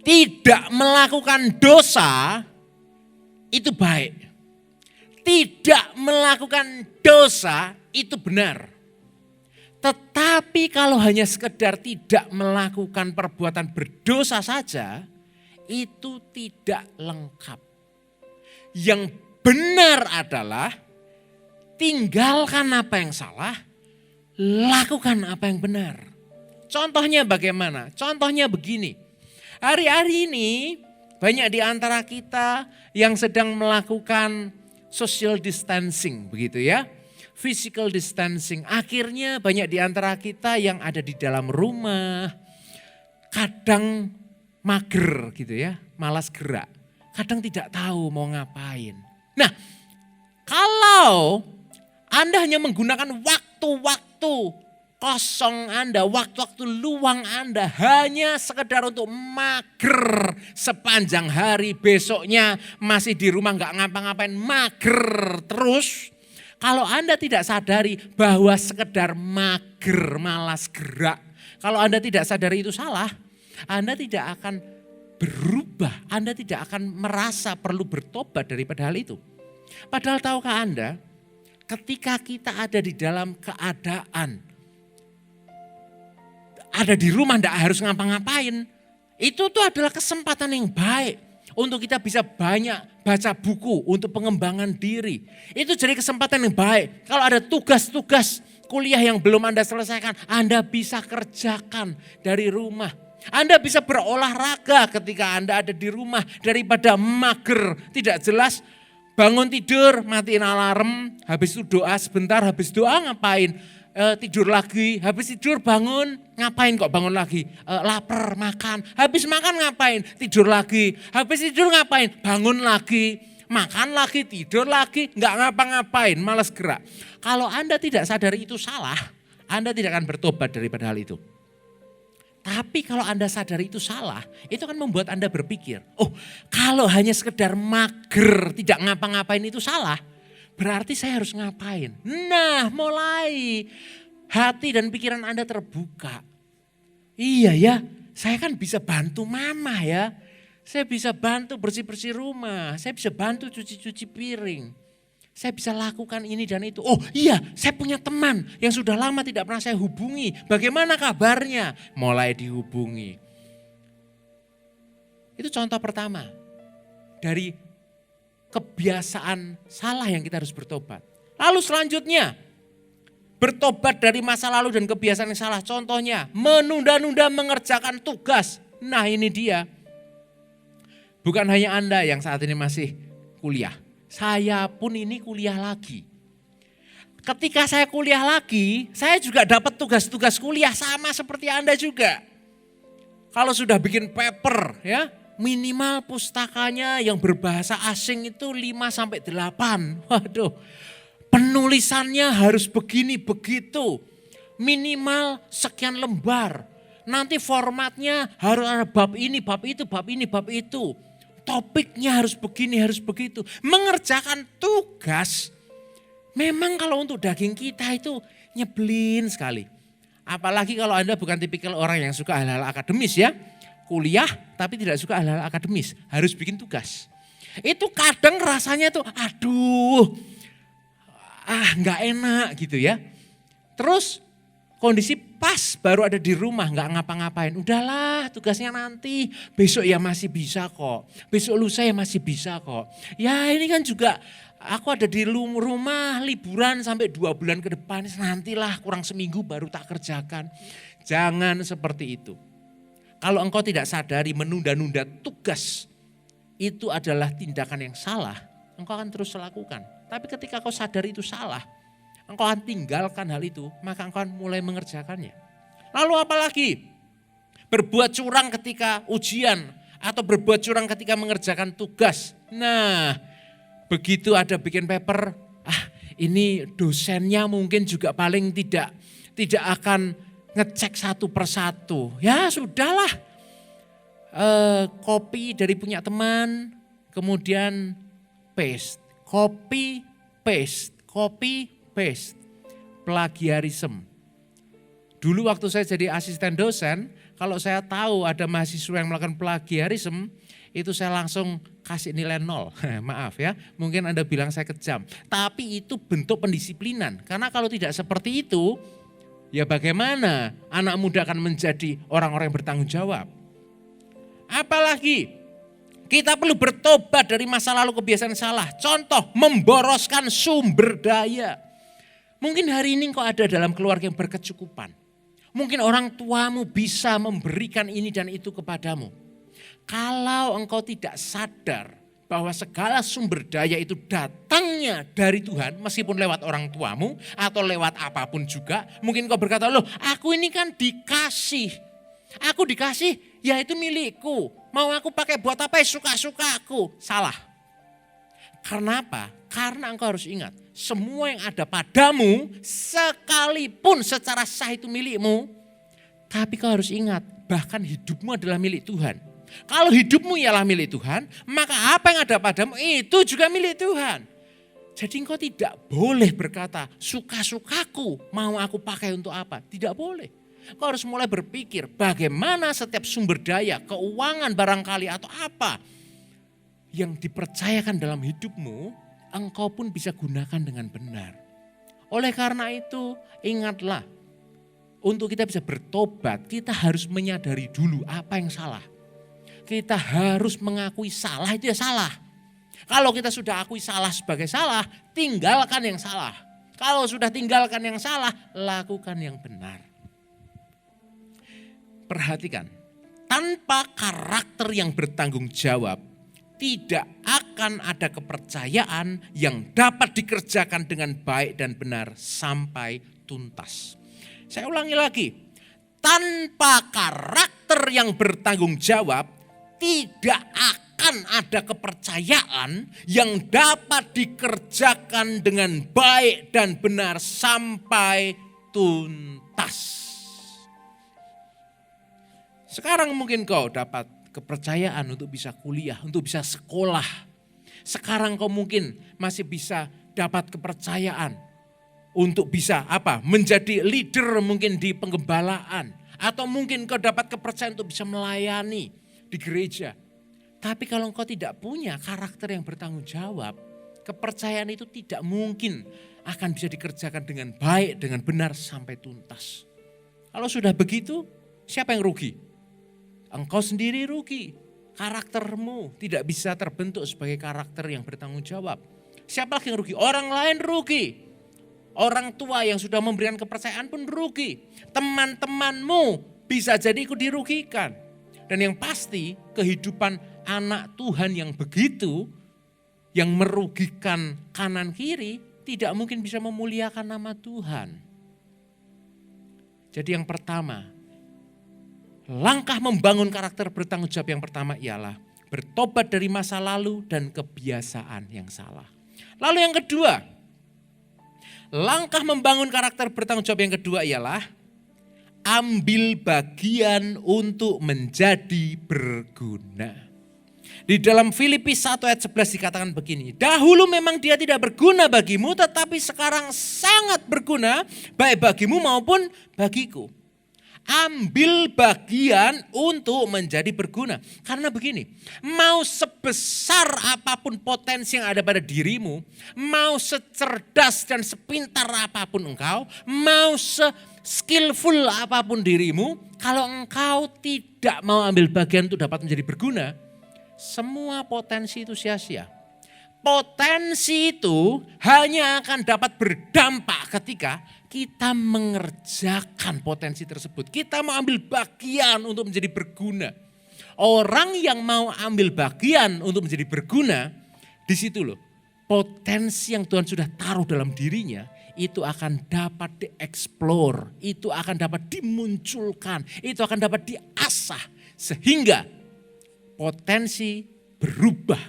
Tidak melakukan dosa itu baik. Tidak melakukan dosa itu benar. Tetapi kalau hanya sekedar tidak melakukan perbuatan berdosa saja, itu tidak lengkap. Yang benar adalah tinggalkan apa yang salah, lakukan apa yang benar. Contohnya bagaimana? Contohnya begini, hari-hari ini banyak di antara kita yang sedang melakukan social distancing begitu ya. Physical distancing. Akhirnya banyak di antara kita yang ada di dalam rumah, kadang mager gitu ya, malas gerak. Kadang tidak tahu mau ngapain. Nah, kalau Anda hanya menggunakan waktu-waktu kosong Anda, waktu-waktu luang Anda hanya sekedar untuk mager sepanjang hari, besoknya masih di rumah nggak ngapa-ngapain, mager terus. Kalau Anda tidak sadari bahwa sekedar mager, malas gerak, kalau Anda tidak sadari itu salah, Anda tidak akan berubah, Anda tidak akan merasa perlu bertobat daripada hal itu. Padahal tahukah Anda, ketika kita ada di dalam keadaan, ada di rumah tidak harus ngapa-ngapain, itu tuh adalah kesempatan yang baik untuk kita bisa banyak baca buku untuk pengembangan diri. Itu jadi kesempatan yang baik. Kalau ada tugas-tugas kuliah yang belum Anda selesaikan, Anda bisa kerjakan dari rumah. Anda bisa berolahraga ketika Anda ada di rumah daripada mager, tidak jelas. Bangun tidur, matiin alarm, habis itu doa sebentar, habis doa ngapain? Tidur lagi, habis tidur bangun, ngapain kok bangun lagi? Lapar, makan, habis makan ngapain? Tidur lagi, habis tidur ngapain? Bangun lagi, makan lagi, tidur lagi, nggak ngapa-ngapain, malas gerak. Kalau Anda tidak sadari itu salah, Anda tidak akan bertobat daripada hal itu. Tapi kalau Anda sadari itu salah, itu akan membuat Anda berpikir, oh kalau hanya sekedar mager, tidak ngapa-ngapain itu salah, berarti saya harus ngapain? Nah, mulai hati dan pikiran Anda terbuka. Iya ya, saya kan bisa bantu mama ya. Saya bisa bantu bersih-bersih rumah. Saya bisa bantu cuci-cuci piring. Saya bisa lakukan ini dan itu. Oh iya, saya punya teman yang sudah lama tidak pernah saya hubungi. Bagaimana kabarnya? Mulai dihubungi. Itu contoh pertama dari kebiasaan salah yang kita harus bertobat. Lalu selanjutnya, bertobat dari masa lalu dan kebiasaan yang salah. Contohnya, menunda-nunda mengerjakan tugas. Nah ini dia. Bukan hanya Anda yang saat ini masih kuliah. Saya pun ini kuliah lagi. Ketika saya kuliah lagi, saya juga dapat tugas-tugas kuliah sama seperti Anda juga. Kalau sudah bikin paper ya, minimal pustakanya yang berbahasa asing itu 5-8. Waduh, penulisannya harus begini begitu. Minimal sekian lembar. Nanti formatnya harus ada bab ini, bab itu, bab ini, bab itu. Topiknya harus begini, harus begitu. Mengerjakan tugas, memang kalau untuk daging kita itu nyebelin sekali. Apalagi kalau Anda bukan tipikal orang yang suka hal-hal akademis ya. Kuliah tapi tidak suka hal-hal akademis, harus bikin tugas. Itu kadang rasanya tuh aduh, nggak enak gitu ya. Terus kondisi pas baru ada di rumah nggak ngapa-ngapain. Udahlah tugasnya nanti, besok ya masih bisa kok. Besok lusa ya masih bisa kok. Ya ini kan juga aku ada di rumah liburan sampai 2 bulan ke depan. Nantilah kurang seminggu baru tak kerjakan. Jangan seperti itu. Kalau engkau tidak sadari menunda-nunda tugas itu adalah tindakan yang salah. Engkau akan terus lakukan. Tapi ketika kau sadari itu salah, engkau akan tinggalkan hal itu, maka engkau akan mulai mengerjakannya. Lalu apalagi? Berbuat curang ketika ujian atau berbuat curang ketika mengerjakan tugas. Nah, begitu ada bikin paper, ini dosennya mungkin juga paling tidak akan ngecek satu persatu. Ya sudahlah, copy dari punya teman, kemudian paste, copy, paste, copy, paste, plagiarisme. Dulu waktu saya jadi asisten dosen, kalau saya tahu ada mahasiswa yang melakukan plagiarisme, itu saya langsung kasih nilai 0. Maaf ya, mungkin Anda bilang saya kejam. Tapi itu bentuk pendisiplinan. Karena kalau tidak seperti itu, ya bagaimana anak muda akan menjadi orang-orang yang bertanggung jawab. Apalagi kita perlu bertobat dari masa lalu kebiasaan salah. Contoh, memboroskan sumber daya. Mungkin hari ini kau ada dalam keluarga yang berkecukupan. Mungkin orang tuamu bisa memberikan ini dan itu kepadamu. Kalau engkau tidak sadar bahwa segala sumber daya itu datangnya dari Tuhan, meskipun lewat orang tuamu atau lewat apapun juga, mungkin kau berkata, loh aku ini kan dikasih. Aku dikasih, ya itu milikku. Mau aku pakai buat apa ya suka-suka aku. Salah. Karena apa? Karena engkau harus ingat, semua yang ada padamu sekalipun secara sah itu milikmu, tapi kau harus ingat, bahkan hidupmu adalah milik Tuhan. Kalau hidupmu ialah milik Tuhan, maka apa yang ada padamu itu juga milik Tuhan. Jadi engkau tidak boleh berkata, suka-sukaku mau aku pakai untuk apa. Tidak boleh. Kau harus mulai berpikir bagaimana setiap sumber daya, keuangan barangkali atau apa yang dipercayakan dalam hidupmu, engkau pun bisa gunakan dengan benar. Oleh karena itu, ingatlah, untuk kita bisa bertobat, kita harus menyadari dulu apa yang salah. Kita harus mengakui salah itu ya salah. Kalau kita sudah akui salah sebagai salah, tinggalkan yang salah. Kalau sudah tinggalkan yang salah, lakukan yang benar. Perhatikan, tanpa karakter yang bertanggung jawab, tidak akan ada kepercayaan yang dapat dikerjakan dengan baik dan benar sampai tuntas. Saya ulangi lagi, tanpa karakter yang bertanggung jawab, tidak akan ada kepercayaan yang dapat dikerjakan dengan baik dan benar sampai tuntas. Sekarang mungkin kau dapat kepercayaan untuk bisa kuliah, untuk bisa sekolah. Sekarang kau mungkin masih bisa dapat kepercayaan untuk bisa menjadi leader mungkin di penggembalaan. Atau mungkin kau dapat kepercayaan untuk bisa melayani di gereja. Tapi kalau engkau tidak punya karakter yang bertanggung jawab, kepercayaan itu tidak mungkin akan bisa dikerjakan dengan baik, dengan benar sampai tuntas. Kalau sudah begitu, siapa yang rugi? Engkau sendiri rugi. Karaktermu tidak bisa terbentuk sebagai karakter yang bertanggung jawab. Siapa lagi yang rugi? Orang lain rugi. Orang tua yang sudah memberikan kepercayaan pun rugi. Teman-temanmu bisa jadi ikut dirugikan. Dan yang pasti kehidupan anak Tuhan yang begitu, yang merugikan kanan kiri, tidak mungkin bisa memuliakan nama Tuhan. Jadi yang pertama, langkah membangun karakter bertanggung jawab yang pertama ialah bertobat dari masa lalu dan kebiasaan yang salah. Lalu yang kedua, langkah membangun karakter bertanggung jawab yang kedua ialah ambil bagian untuk menjadi berguna. Di dalam Filipi 1 ayat 11 dikatakan begini, dahulu memang dia tidak berguna bagimu, tetapi sekarang sangat berguna baik bagimu maupun bagiku. Ambil bagian untuk menjadi berguna. Karena begini, mau sebesar apapun potensi yang ada pada dirimu, mau secerdas dan sepintar apapun engkau, mau skillful apapun dirimu, kalau engkau tidak mau ambil bagian untuk dapat menjadi berguna, semua potensi itu sia-sia. Potensi itu hanya akan dapat berdampak ketika kita mengerjakan potensi tersebut. Kita mau ambil bagian untuk menjadi berguna. Orang yang mau ambil bagian untuk menjadi berguna, di situ loh, potensi yang Tuhan sudah taruh dalam dirinya, itu akan dapat dieksplor, itu akan dapat dimunculkan, itu akan dapat diasah. Sehingga potensi berubah,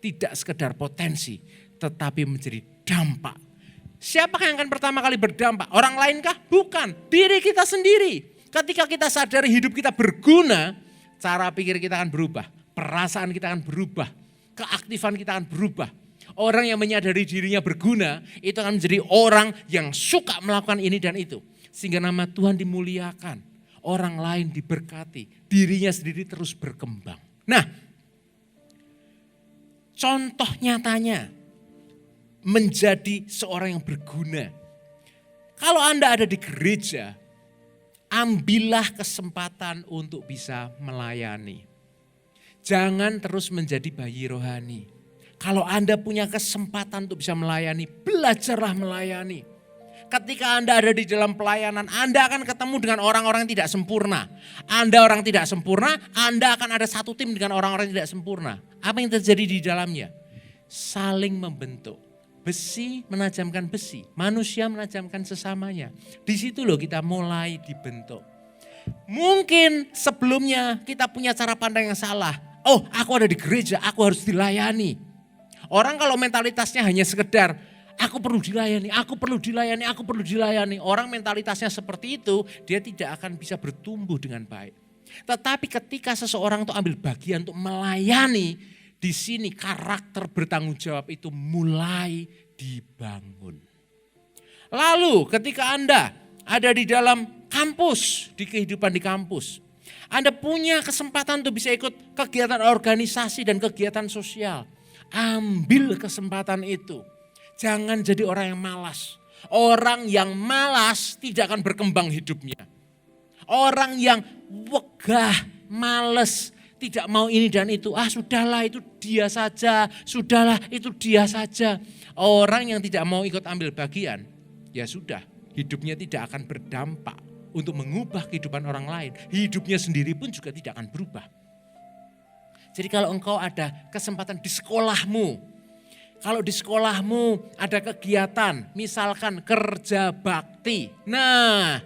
tidak sekedar potensi, tetapi menjadi dampak. Siapa yang akan pertama kali berdampak? Orang lain kah? Bukan, diri kita sendiri. Ketika kita sadari hidup kita berguna, cara pikir kita akan berubah, perasaan kita akan berubah, keaktifan kita akan berubah. Orang yang menyadari dirinya berguna, itu akan menjadi orang yang suka melakukan ini dan itu. Sehingga nama Tuhan dimuliakan, orang lain diberkati, dirinya sendiri terus berkembang. Nah, contoh nyatanya menjadi seorang yang berguna. Kalau Anda ada di gereja, ambillah kesempatan untuk bisa melayani. Jangan terus menjadi bayi rohani. Kalau Anda punya kesempatan untuk bisa melayani, belajarlah melayani. ketika Anda ada di dalam pelayanan, Anda akan ketemu dengan orang-orang yang tidak sempurna. Anda orang tidak sempurna, Anda akan ada satu tim dengan orang-orang yang tidak sempurna. Apa yang terjadi di dalamnya? Saling membentuk. Besi menajamkan besi, manusia menajamkan sesamanya. Di situ loh kita mulai dibentuk. Mungkin sebelumnya kita punya cara pandang yang salah. Oh, aku ada di gereja, aku harus dilayani. Orang kalau mentalitasnya hanya sekedar, aku perlu dilayani, aku perlu dilayani, aku perlu dilayani. Orang mentalitasnya seperti itu, dia tidak akan bisa bertumbuh dengan baik. Tetapi ketika seseorang itu ambil bagian untuk melayani, di sini karakter bertanggung jawab itu mulai dibangun. Lalu ketika Anda ada di dalam kampus, di kehidupan di kampus, Anda punya kesempatan untuk bisa ikut kegiatan organisasi dan kegiatan sosial. Ambil kesempatan itu. Jangan jadi orang yang malas. Orang yang malas tidak akan berkembang hidupnya. Orang yang wegah, males, tidak mau ini dan itu. Sudahlah itu dia saja. Sudahlah itu dia saja. Orang yang tidak mau ikut ambil bagian, ya sudah. Hidupnya tidak akan berdampak untuk mengubah kehidupan orang lain. Hidupnya sendiri pun juga tidak akan berubah. Jadi kalau engkau ada kesempatan di sekolahmu. Kalau di sekolahmu ada kegiatan, misalkan kerja bakti. Nah,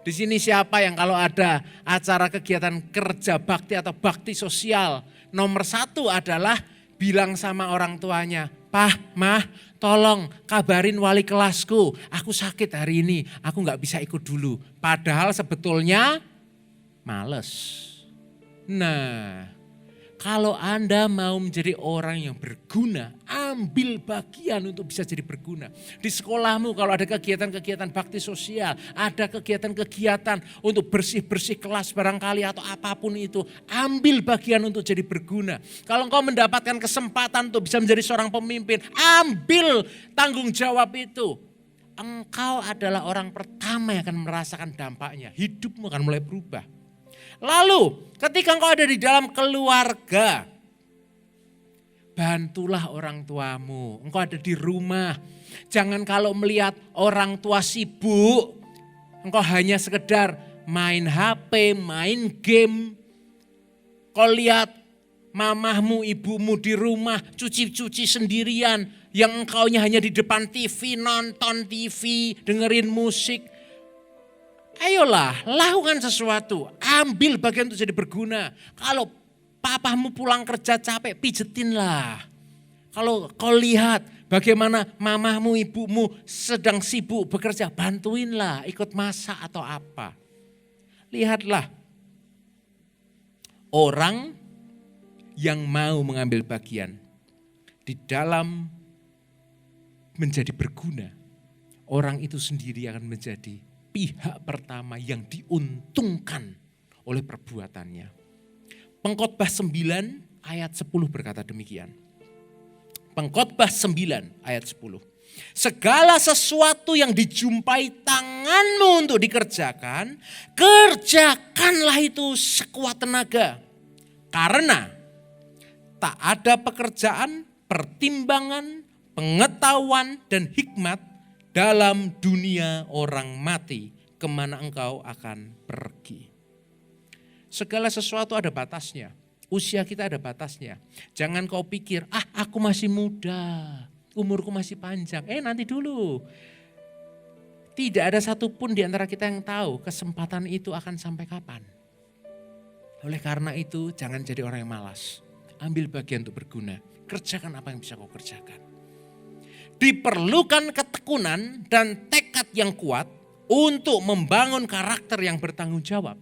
di sini siapa yang kalau ada acara kegiatan kerja bakti atau bakti sosial, nomor satu adalah bilang sama orang tuanya, Pah, Mah, tolong kabarin wali kelasku, aku sakit hari ini, aku gak bisa ikut dulu. Padahal sebetulnya males. Nah, kalau Anda mau menjadi orang yang berguna, ambil bagian untuk bisa jadi berguna. Di sekolahmu kalau ada kegiatan-kegiatan bakti sosial, ada kegiatan-kegiatan untuk bersih-bersih kelas barangkali atau apapun itu, ambil bagian untuk jadi berguna. Kalau engkau mendapatkan kesempatan untuk bisa menjadi seorang pemimpin, ambil tanggung jawab itu. Engkau adalah orang pertama yang akan merasakan dampaknya. Hidupmu akan mulai berubah. Lalu ketika engkau ada di dalam keluarga, bantulah orang tuamu. Engkau ada di rumah. Jangan kalau melihat orang tua sibuk, engkau hanya sekedar main HP, main game. Kau lihat mamahmu, ibumu di rumah cuci-cuci sendirian. Yang engkaunya hanya di depan TV, nonton TV, dengerin musik. Ayolah, lakukan sesuatu. Ambil bagian untuk jadi berguna. Kalau papamu pulang kerja capek, pijetinlah. Kalau kau lihat bagaimana mamahmu, ibumu sedang sibuk bekerja, bantuinlah, ikut masak atau apa. Lihatlah, orang yang mau mengambil bagian di dalam menjadi berguna, orang itu sendiri akan menjadi pihak pertama yang diuntungkan oleh perbuatannya. Pengkhotbah 9 ayat 10 berkata demikian. Pengkhotbah 9 ayat 10. Segala sesuatu yang dijumpai tanganmu untuk dikerjakan, kerjakanlah itu sekuat tenaga. Karena tak ada pekerjaan, pertimbangan, pengetahuan dan hikmat dalam dunia orang mati, kemana engkau akan pergi. Segala sesuatu ada batasnya. Usia kita ada batasnya. Jangan kau pikir, aku masih muda, umurku masih panjang. Nanti dulu. Tidak ada satupun di antara kita yang tahu kesempatan itu akan sampai kapan. Oleh karena itu, jangan jadi orang yang malas. Ambil bagian untuk berguna. Kerjakan apa yang bisa kau kerjakan. Diperlukan ketekunan dan tekad yang kuat untuk membangun karakter yang bertanggung jawab.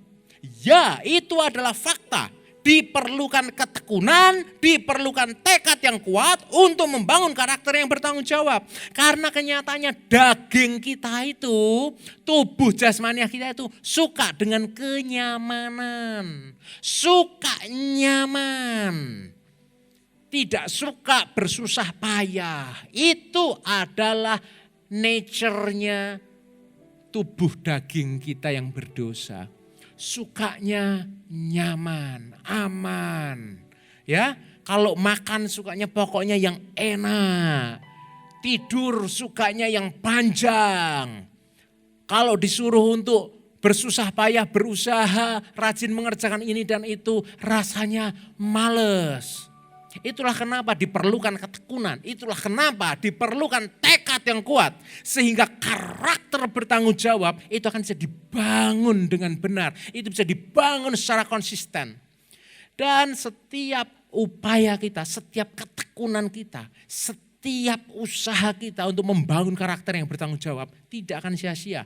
Ya, itu adalah fakta. Diperlukan ketekunan, diperlukan tekad yang kuat untuk membangun karakter yang bertanggung jawab. Karena kenyataannya daging kita itu, tubuh jasmani kita itu suka dengan kenyamanan. Suka nyaman. Tidak suka bersusah payah. Itu adalah nature-nya tubuh daging kita yang berdosa. Sukanya nyaman, aman. Ya, kalau makan sukanya pokoknya yang enak. Tidur sukanya yang panjang. Kalau disuruh untuk bersusah payah, berusaha, rajin mengerjakan ini dan itu, rasanya males. Itulah kenapa diperlukan ketekunan, itulah kenapa diperlukan tekad yang kuat. Sehingga karakter bertanggung jawab itu akan bisa dibangun dengan benar, itu bisa dibangun secara konsisten. Dan setiap upaya kita, setiap ketekunan kita, setiap usaha kita untuk membangun karakter yang bertanggung jawab tidak akan sia-sia.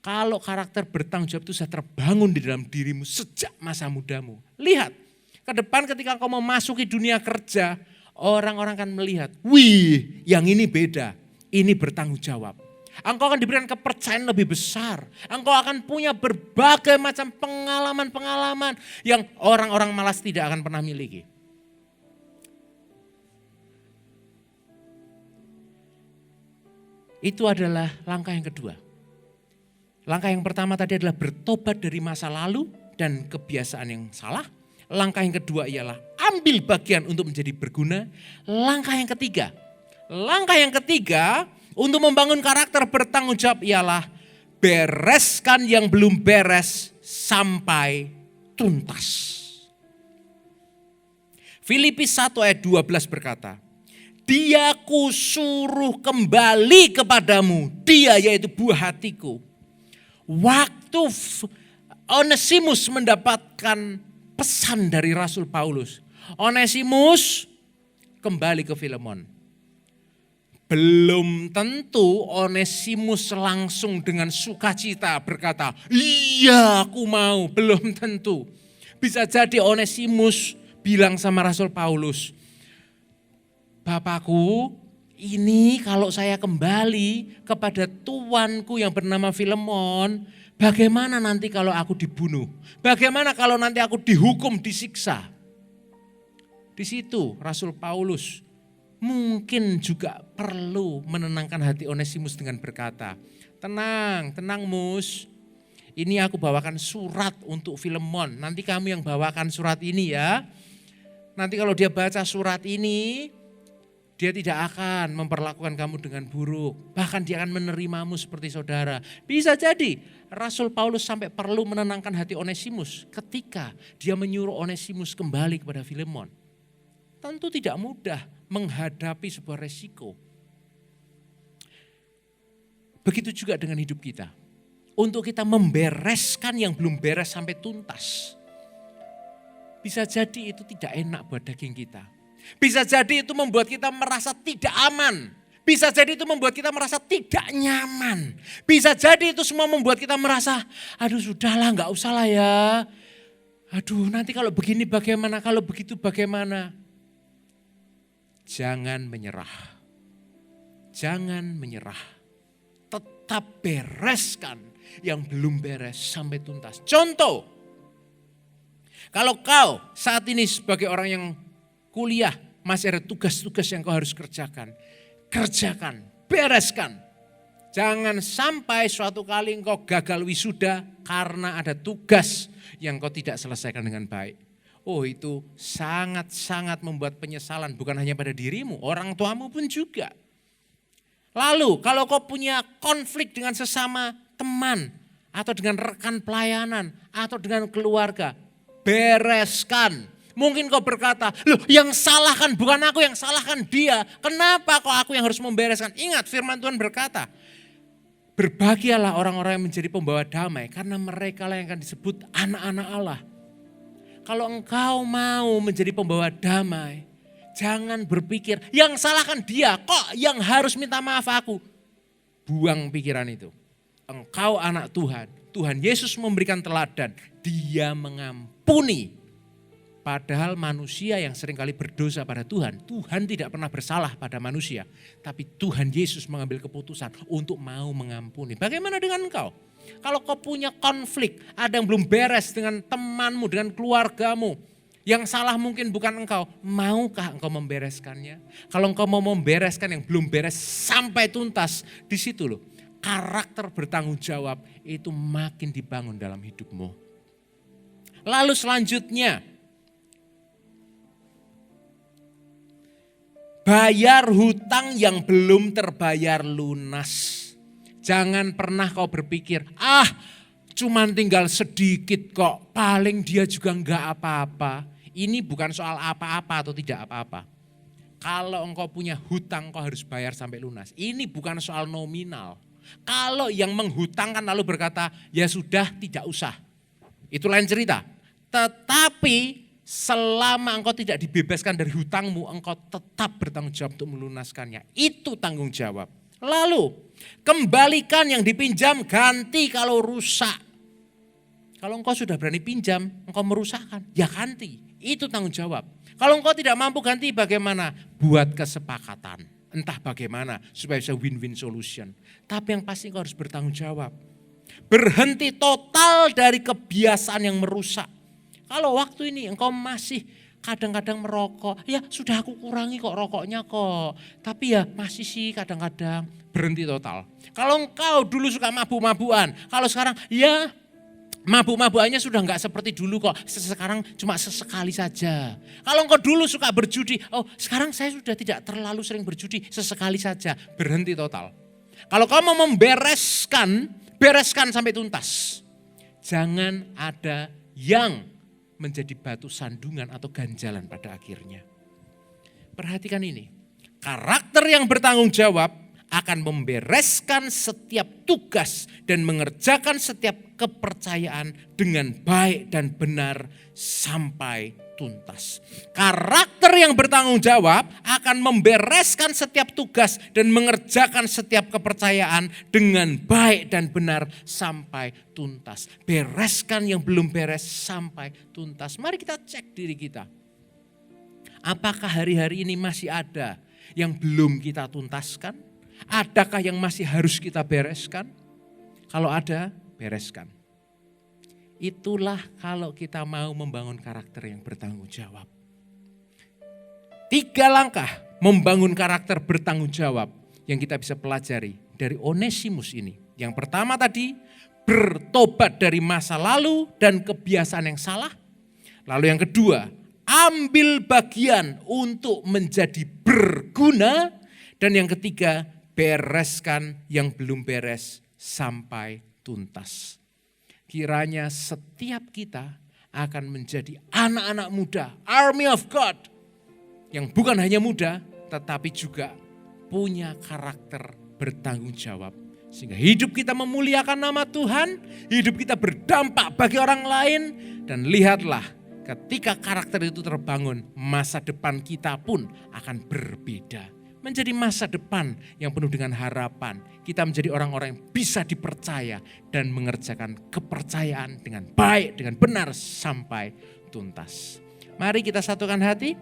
Kalau karakter bertanggung jawab itu sudah terbangun di dalam dirimu sejak masa mudamu. Lihat. Ke depan ketika kau memasuki dunia kerja, orang-orang akan melihat, wih yang ini beda, ini bertanggung jawab. Engkau akan diberikan kepercayaan lebih besar. Engkau akan punya berbagai macam pengalaman-pengalaman yang orang-orang malas tidak akan pernah miliki. Itu adalah langkah yang kedua. Langkah yang pertama tadi adalah bertobat dari masa lalu dan kebiasaan yang salah. Langkah yang kedua ialah ambil bagian untuk menjadi berguna. Langkah yang ketiga untuk membangun karakter bertanggung jawab ialah bereskan yang belum beres sampai tuntas. Filipi 1 ayat 12 berkata, Dia kusuruh kembali kepadamu, dia yaitu buah hatiku. Waktu Onesimus mendapatkan pesan dari Rasul Paulus. Onesimus kembali ke Filemon. Belum tentu Onesimus langsung dengan sukacita berkata, iya aku mau, belum tentu. Bisa jadi Onesimus bilang sama Rasul Paulus, Bapakku, ini kalau saya kembali kepada tuanku yang bernama Filemon, bagaimana nanti kalau aku dibunuh? Bagaimana kalau nanti aku dihukum, disiksa? Di situ Rasul Paulus mungkin juga perlu menenangkan hati Onesimus dengan berkata, tenang Mus, ini aku bawakan surat untuk Filemon. Nanti kamu yang bawakan surat ini ya. Nanti kalau dia baca surat ini, dia tidak akan memperlakukan kamu dengan buruk. Bahkan dia akan menerimamu seperti saudara. Bisa jadi Rasul Paulus sampai perlu menenangkan hati Onesimus ketika dia menyuruh Onesimus kembali kepada Filemon. Tentu tidak mudah menghadapi sebuah resiko. Begitu juga dengan hidup kita. Untuk kita membereskan yang belum beres sampai tuntas. Bisa jadi itu tidak enak buat daging kita. Bisa jadi itu membuat kita merasa tidak aman. Bisa jadi itu membuat kita merasa tidak nyaman. Bisa jadi itu semua membuat kita merasa, aduh sudahlah gak usah lah ya. Aduh nanti kalau begini bagaimana, kalau begitu bagaimana. Jangan menyerah. Jangan menyerah. Tetap bereskan yang belum beres sampai tuntas. Contoh, kalau kau saat ini sebagai orang yang kuliah, masih ada tugas-tugas yang kau harus kerjakan. Kerjakan, bereskan. Jangan sampai suatu kali engkau gagal wisuda karena ada tugas yang kau tidak selesaikan dengan baik. Oh itu sangat-sangat membuat penyesalan bukan hanya pada dirimu, orang tuamu pun juga. Lalu kalau kau punya konflik dengan sesama teman atau dengan rekan pelayanan atau dengan keluarga, bereskan. Mungkin kau berkata, loh yang salah kan bukan aku, yang salah kan dia. Kenapa kok aku yang harus membereskan? Ingat firman Tuhan berkata, berbahagialah orang-orang yang menjadi pembawa damai karena mereka lah yang akan disebut anak-anak Allah. Kalau engkau mau menjadi pembawa damai, jangan berpikir yang salah kan dia, kok yang harus minta maaf aku. Buang pikiran itu. Engkau anak Tuhan, Tuhan Yesus memberikan teladan, dia mengampuni. Padahal manusia yang seringkali berdosa pada Tuhan, Tuhan tidak pernah bersalah pada manusia. Tapi Tuhan Yesus mengambil keputusan untuk mau mengampuni. Bagaimana dengan engkau? Kalau kau punya konflik, ada yang belum beres dengan temanmu, dengan keluargamu. Yang salah mungkin bukan engkau, maukah engkau membereskannya? Kalau engkau mau membereskan yang belum beres sampai tuntas, di situ loh. Karakter bertanggung jawab itu makin dibangun dalam hidupmu. Lalu selanjutnya, bayar hutang yang belum terbayar lunas. Jangan pernah kau berpikir, cuman tinggal sedikit kok, paling dia juga enggak apa-apa. Ini bukan soal apa-apa atau tidak apa-apa. Kalau engkau punya hutang, kau harus bayar sampai lunas. Ini bukan soal nominal. Kalau yang menghutangkan lalu berkata, ya sudah tidak usah. Itu lain cerita. Tetapi selama engkau tidak dibebaskan dari hutangmu, engkau tetap bertanggung jawab untuk melunaskannya. Itu tanggung jawab. Lalu kembalikan yang dipinjam, ganti kalau rusak. Kalau engkau sudah berani pinjam, engkau merusakkan, ya ganti. Itu tanggung jawab. Kalau engkau tidak mampu ganti bagaimana? Buat kesepakatan. Entah bagaimana supaya bisa win-win solution. Tapi yang pasti engkau harus bertanggung jawab. Berhenti total dari kebiasaan yang merusak. Kalau waktu ini engkau masih kadang-kadang merokok, ya sudah aku kurangi kok rokoknya kok. Tapi ya masih sih kadang-kadang, berhenti total. Kalau engkau dulu suka mabuk-mabukan, kalau sekarang ya mabuk-mabukannya sudah enggak seperti dulu kok, sekarang cuma sesekali saja. Kalau engkau dulu suka berjudi, sekarang saya sudah tidak terlalu sering berjudi, sesekali saja, berhenti total. Kalau kau mau membereskan, bereskan sampai tuntas. Jangan ada yang menjadi batu sandungan atau ganjalan pada akhirnya. Perhatikan ini, karakter yang bertanggung jawab akan membereskan setiap tugas dan mengerjakan setiap kepercayaan dengan baik dan benar sampai tuntas. Karakter yang bertanggung jawab akan membereskan setiap tugas dan mengerjakan setiap kepercayaan dengan baik dan benar sampai tuntas. Bereskan yang belum beres sampai tuntas. Mari kita cek diri kita. Apakah hari-hari ini masih ada yang belum kita tuntaskan? Adakah yang masih harus kita bereskan? Kalau ada, bereskan. Itulah kalau kita mau membangun karakter yang bertanggung jawab. 3 langkah membangun karakter bertanggung jawab yang kita bisa pelajari dari Onesimus ini. Yang pertama tadi, bertobat dari masa lalu dan kebiasaan yang salah. Lalu yang kedua, ambil bagian untuk menjadi berguna. Dan yang ketiga, bereskan yang belum beres sampai tuntas. Kiranya setiap kita akan menjadi anak-anak muda, army of God. Yang bukan hanya muda, tetapi juga punya karakter bertanggung jawab. Sehingga hidup kita memuliakan nama Tuhan, hidup kita berdampak bagi orang lain. Dan lihatlah ketika karakter itu terbangun, masa depan kita pun akan berbeda. Menjadi masa depan yang penuh dengan harapan. Kita menjadi orang-orang yang bisa dipercaya dan mengerjakan kepercayaan dengan baik, dengan benar sampai tuntas. Mari kita satukan hati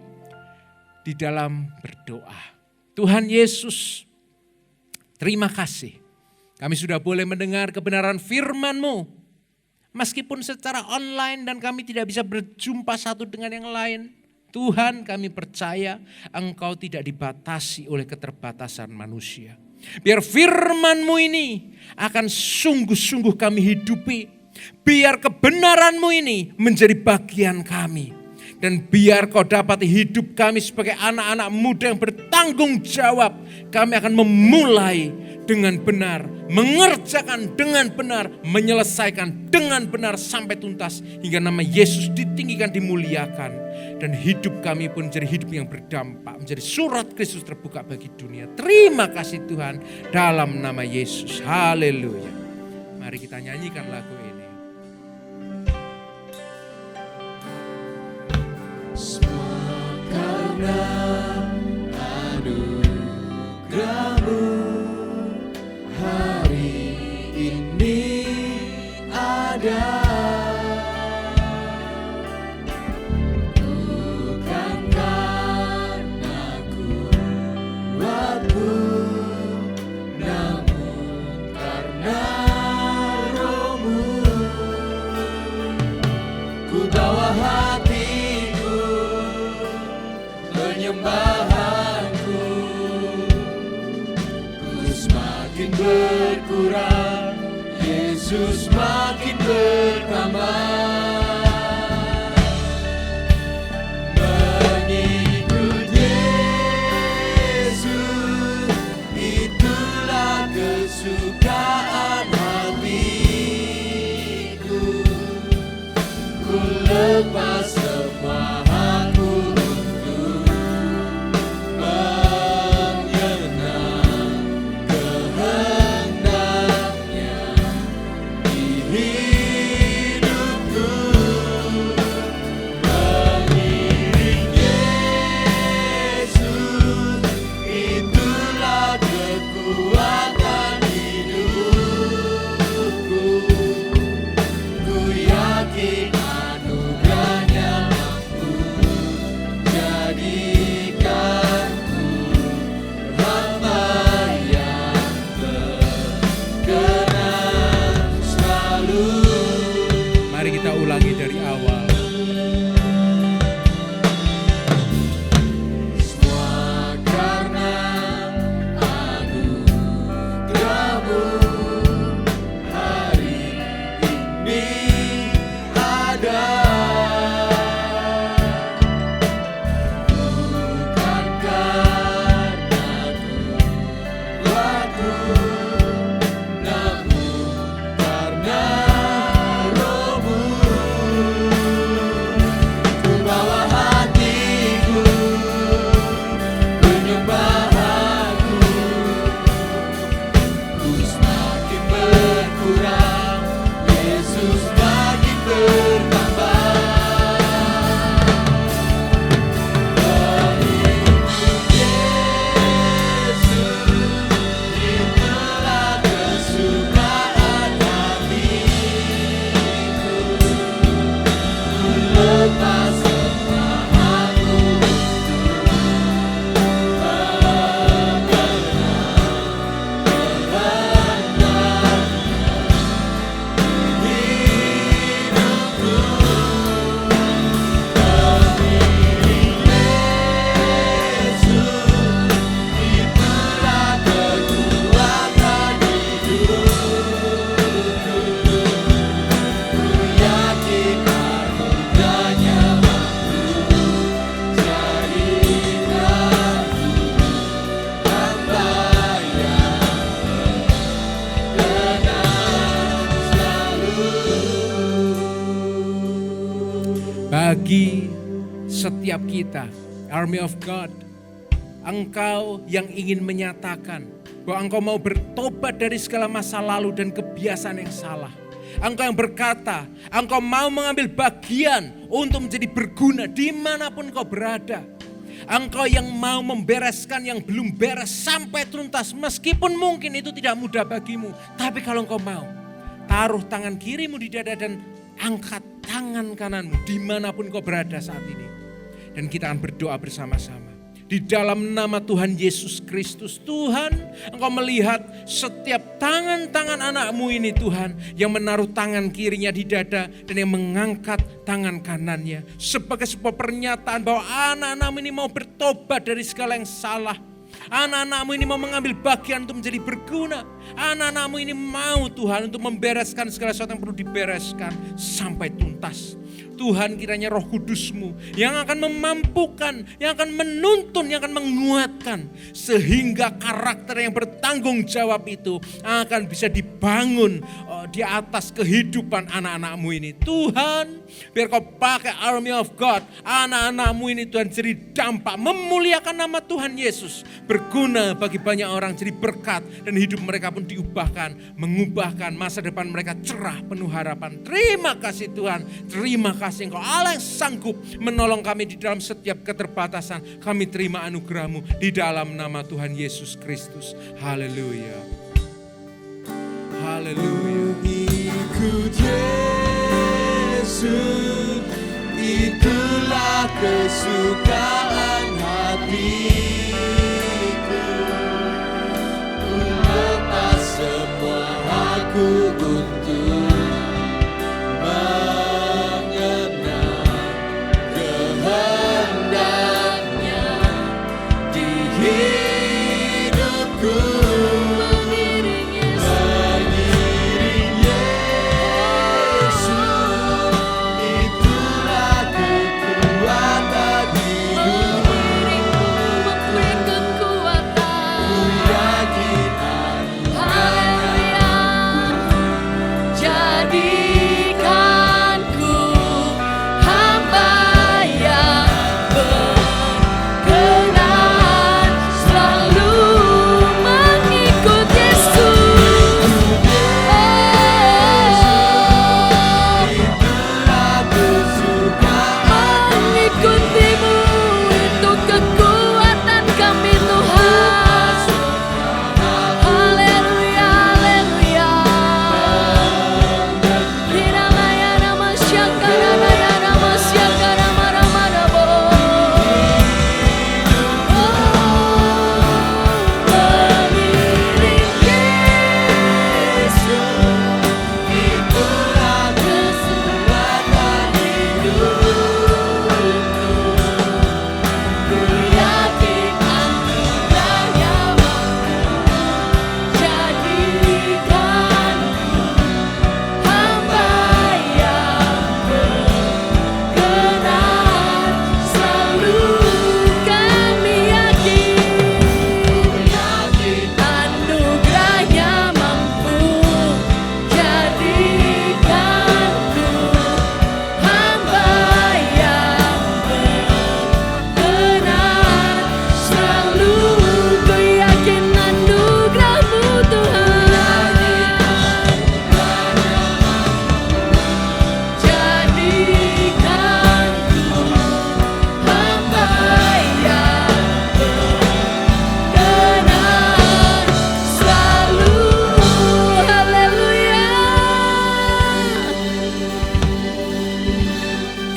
di dalam berdoa. Tuhan Yesus, terima kasih. Kami sudah boleh mendengar kebenaran firman-Mu. Meskipun secara online dan kami tidak bisa berjumpa satu dengan yang lain. Tuhan, kami percaya Engkau tidak dibatasi oleh keterbatasan manusia. Biar firman-Mu ini akan sungguh-sungguh kami hidupi. Biar kebenaran-Mu ini menjadi bagian kami. Dan biar Kau dapat hidup kami sebagai anak-anak muda yang bertanggung jawab. Kami akan memulai dengan benar, mengerjakan dengan benar, menyelesaikan dengan benar sampai tuntas. Hingga nama Yesus ditinggikan, dimuliakan. Dan hidup kami pun menjadi hidup yang berdampak. Menjadi surat Kristus terbuka bagi dunia. Terima kasih Tuhan dalam nama Yesus. Haleluya. Mari kita nyanyikan lagu ini. Karena anugerah-Mu hari ini ada. Penyembahanku, ku semakin berkurang, Yesus makin bertambah. Mengikut Yesus, itulah kesukaan. bagi setiap kita, Army of God, Engkau yang ingin menyatakan bahwa Engkau mau bertobat dari segala masa lalu dan kebiasaan yang salah. Engkau yang berkata, Engkau mau mengambil bagian untuk menjadi berguna dimanapun Engkau berada. Engkau yang mau membereskan yang belum beres sampai tuntas, meskipun mungkin itu tidak mudah bagimu. Tapi kalau Engkau mau, taruh tangan kirimu di dada dan angkat tangan kananmu dimanapun Engkau berada saat ini. Dan kita akan berdoa bersama-sama. Di dalam nama Tuhan Yesus Kristus, Tuhan, Engkau melihat setiap tangan-tangan anakmu ini Tuhan, yang menaruh tangan kirinya di dada dan yang mengangkat tangan kanannya. Sebagai sebuah pernyataan bahwa anak-anakmu ini mau bertobat dari segala yang salah. Anak-anakmu ini mau mengambil bagian untuk menjadi berguna. Anak-anakmu ini mau Tuhan untuk membereskan segala sesuatu yang perlu dibereskan sampai tuntas. Tuhan, kiranya Roh Kudus-Mu yang akan memampukan, yang akan menuntun, yang akan menguatkan. Sehingga karakter yang bertanggung jawab itu akan bisa dibangun di atas kehidupan anak-anak-Mu ini. Tuhan, biar Kau pakai Army of God, anak-anak-Mu ini Tuhan jadi dampak memuliakan nama Tuhan Yesus. Berguna bagi banyak orang, jadi berkat dan hidup mereka pun diubahkan. Mengubahkan masa depan mereka cerah, penuh harapan. Terima kasih Tuhan, terima kasih Engkau Allah yang sanggup menolong kami di dalam setiap keterbatasan. Kami terima anugerah-Mu di dalam nama Tuhan Yesus Kristus. Haleluya. Haleluya. Ikut Yesus, itulah kesukaan hatiku. Ku lepas semua aku untuk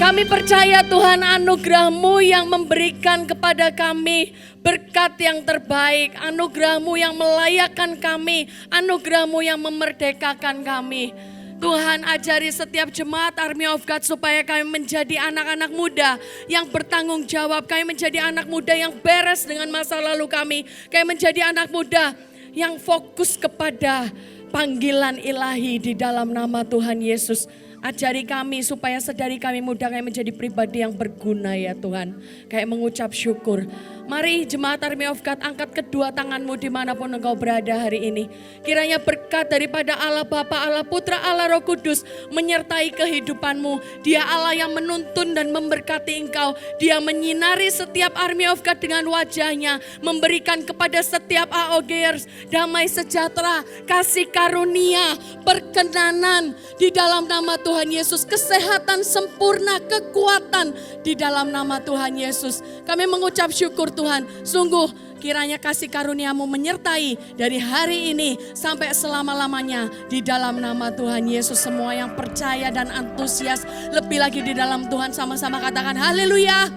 Kami percaya Tuhan anugerah-Mu yang memberikan kepada kami berkat yang terbaik. Anugerah-Mu yang melayakkan kami. Anugerah-Mu yang memerdekakan kami. Tuhan ajari setiap jemaat Army of God supaya kami menjadi anak-anak muda yang bertanggung jawab. Kami menjadi anak muda yang beres dengan masa lalu kami. Kami menjadi anak muda yang fokus kepada panggilan ilahi di dalam nama Tuhan Yesus. Ajari kami supaya sedari kami muda kami menjadi pribadi yang berguna ya Tuhan. Kayak mengucap syukur. Mari jemaat Army of God angkat kedua tanganmu dimanapun engkau berada hari ini. Kiranya berkat daripada Allah Bapa, Allah Putra, Allah Roh Kudus menyertai kehidupanmu. Dia Allah yang menuntun dan memberkati engkau. Dia menyinari setiap Army of God dengan wajahnya. Memberikan kepada setiap AOGers damai sejahtera, kasih karunia, perkenanan di dalam nama Tuhan Yesus. Kesehatan sempurna, kekuatan di dalam nama Tuhan Yesus. Kami mengucap syukur Tuhan, sungguh kiranya kasih karuniamu menyertai dari hari ini sampai selama-lamanya di dalam nama Tuhan Yesus. Semua yang percaya dan antusias lebih lagi di dalam Tuhan sama-sama katakan haleluya.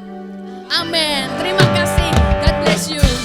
Amin. Terima kasih. God bless you.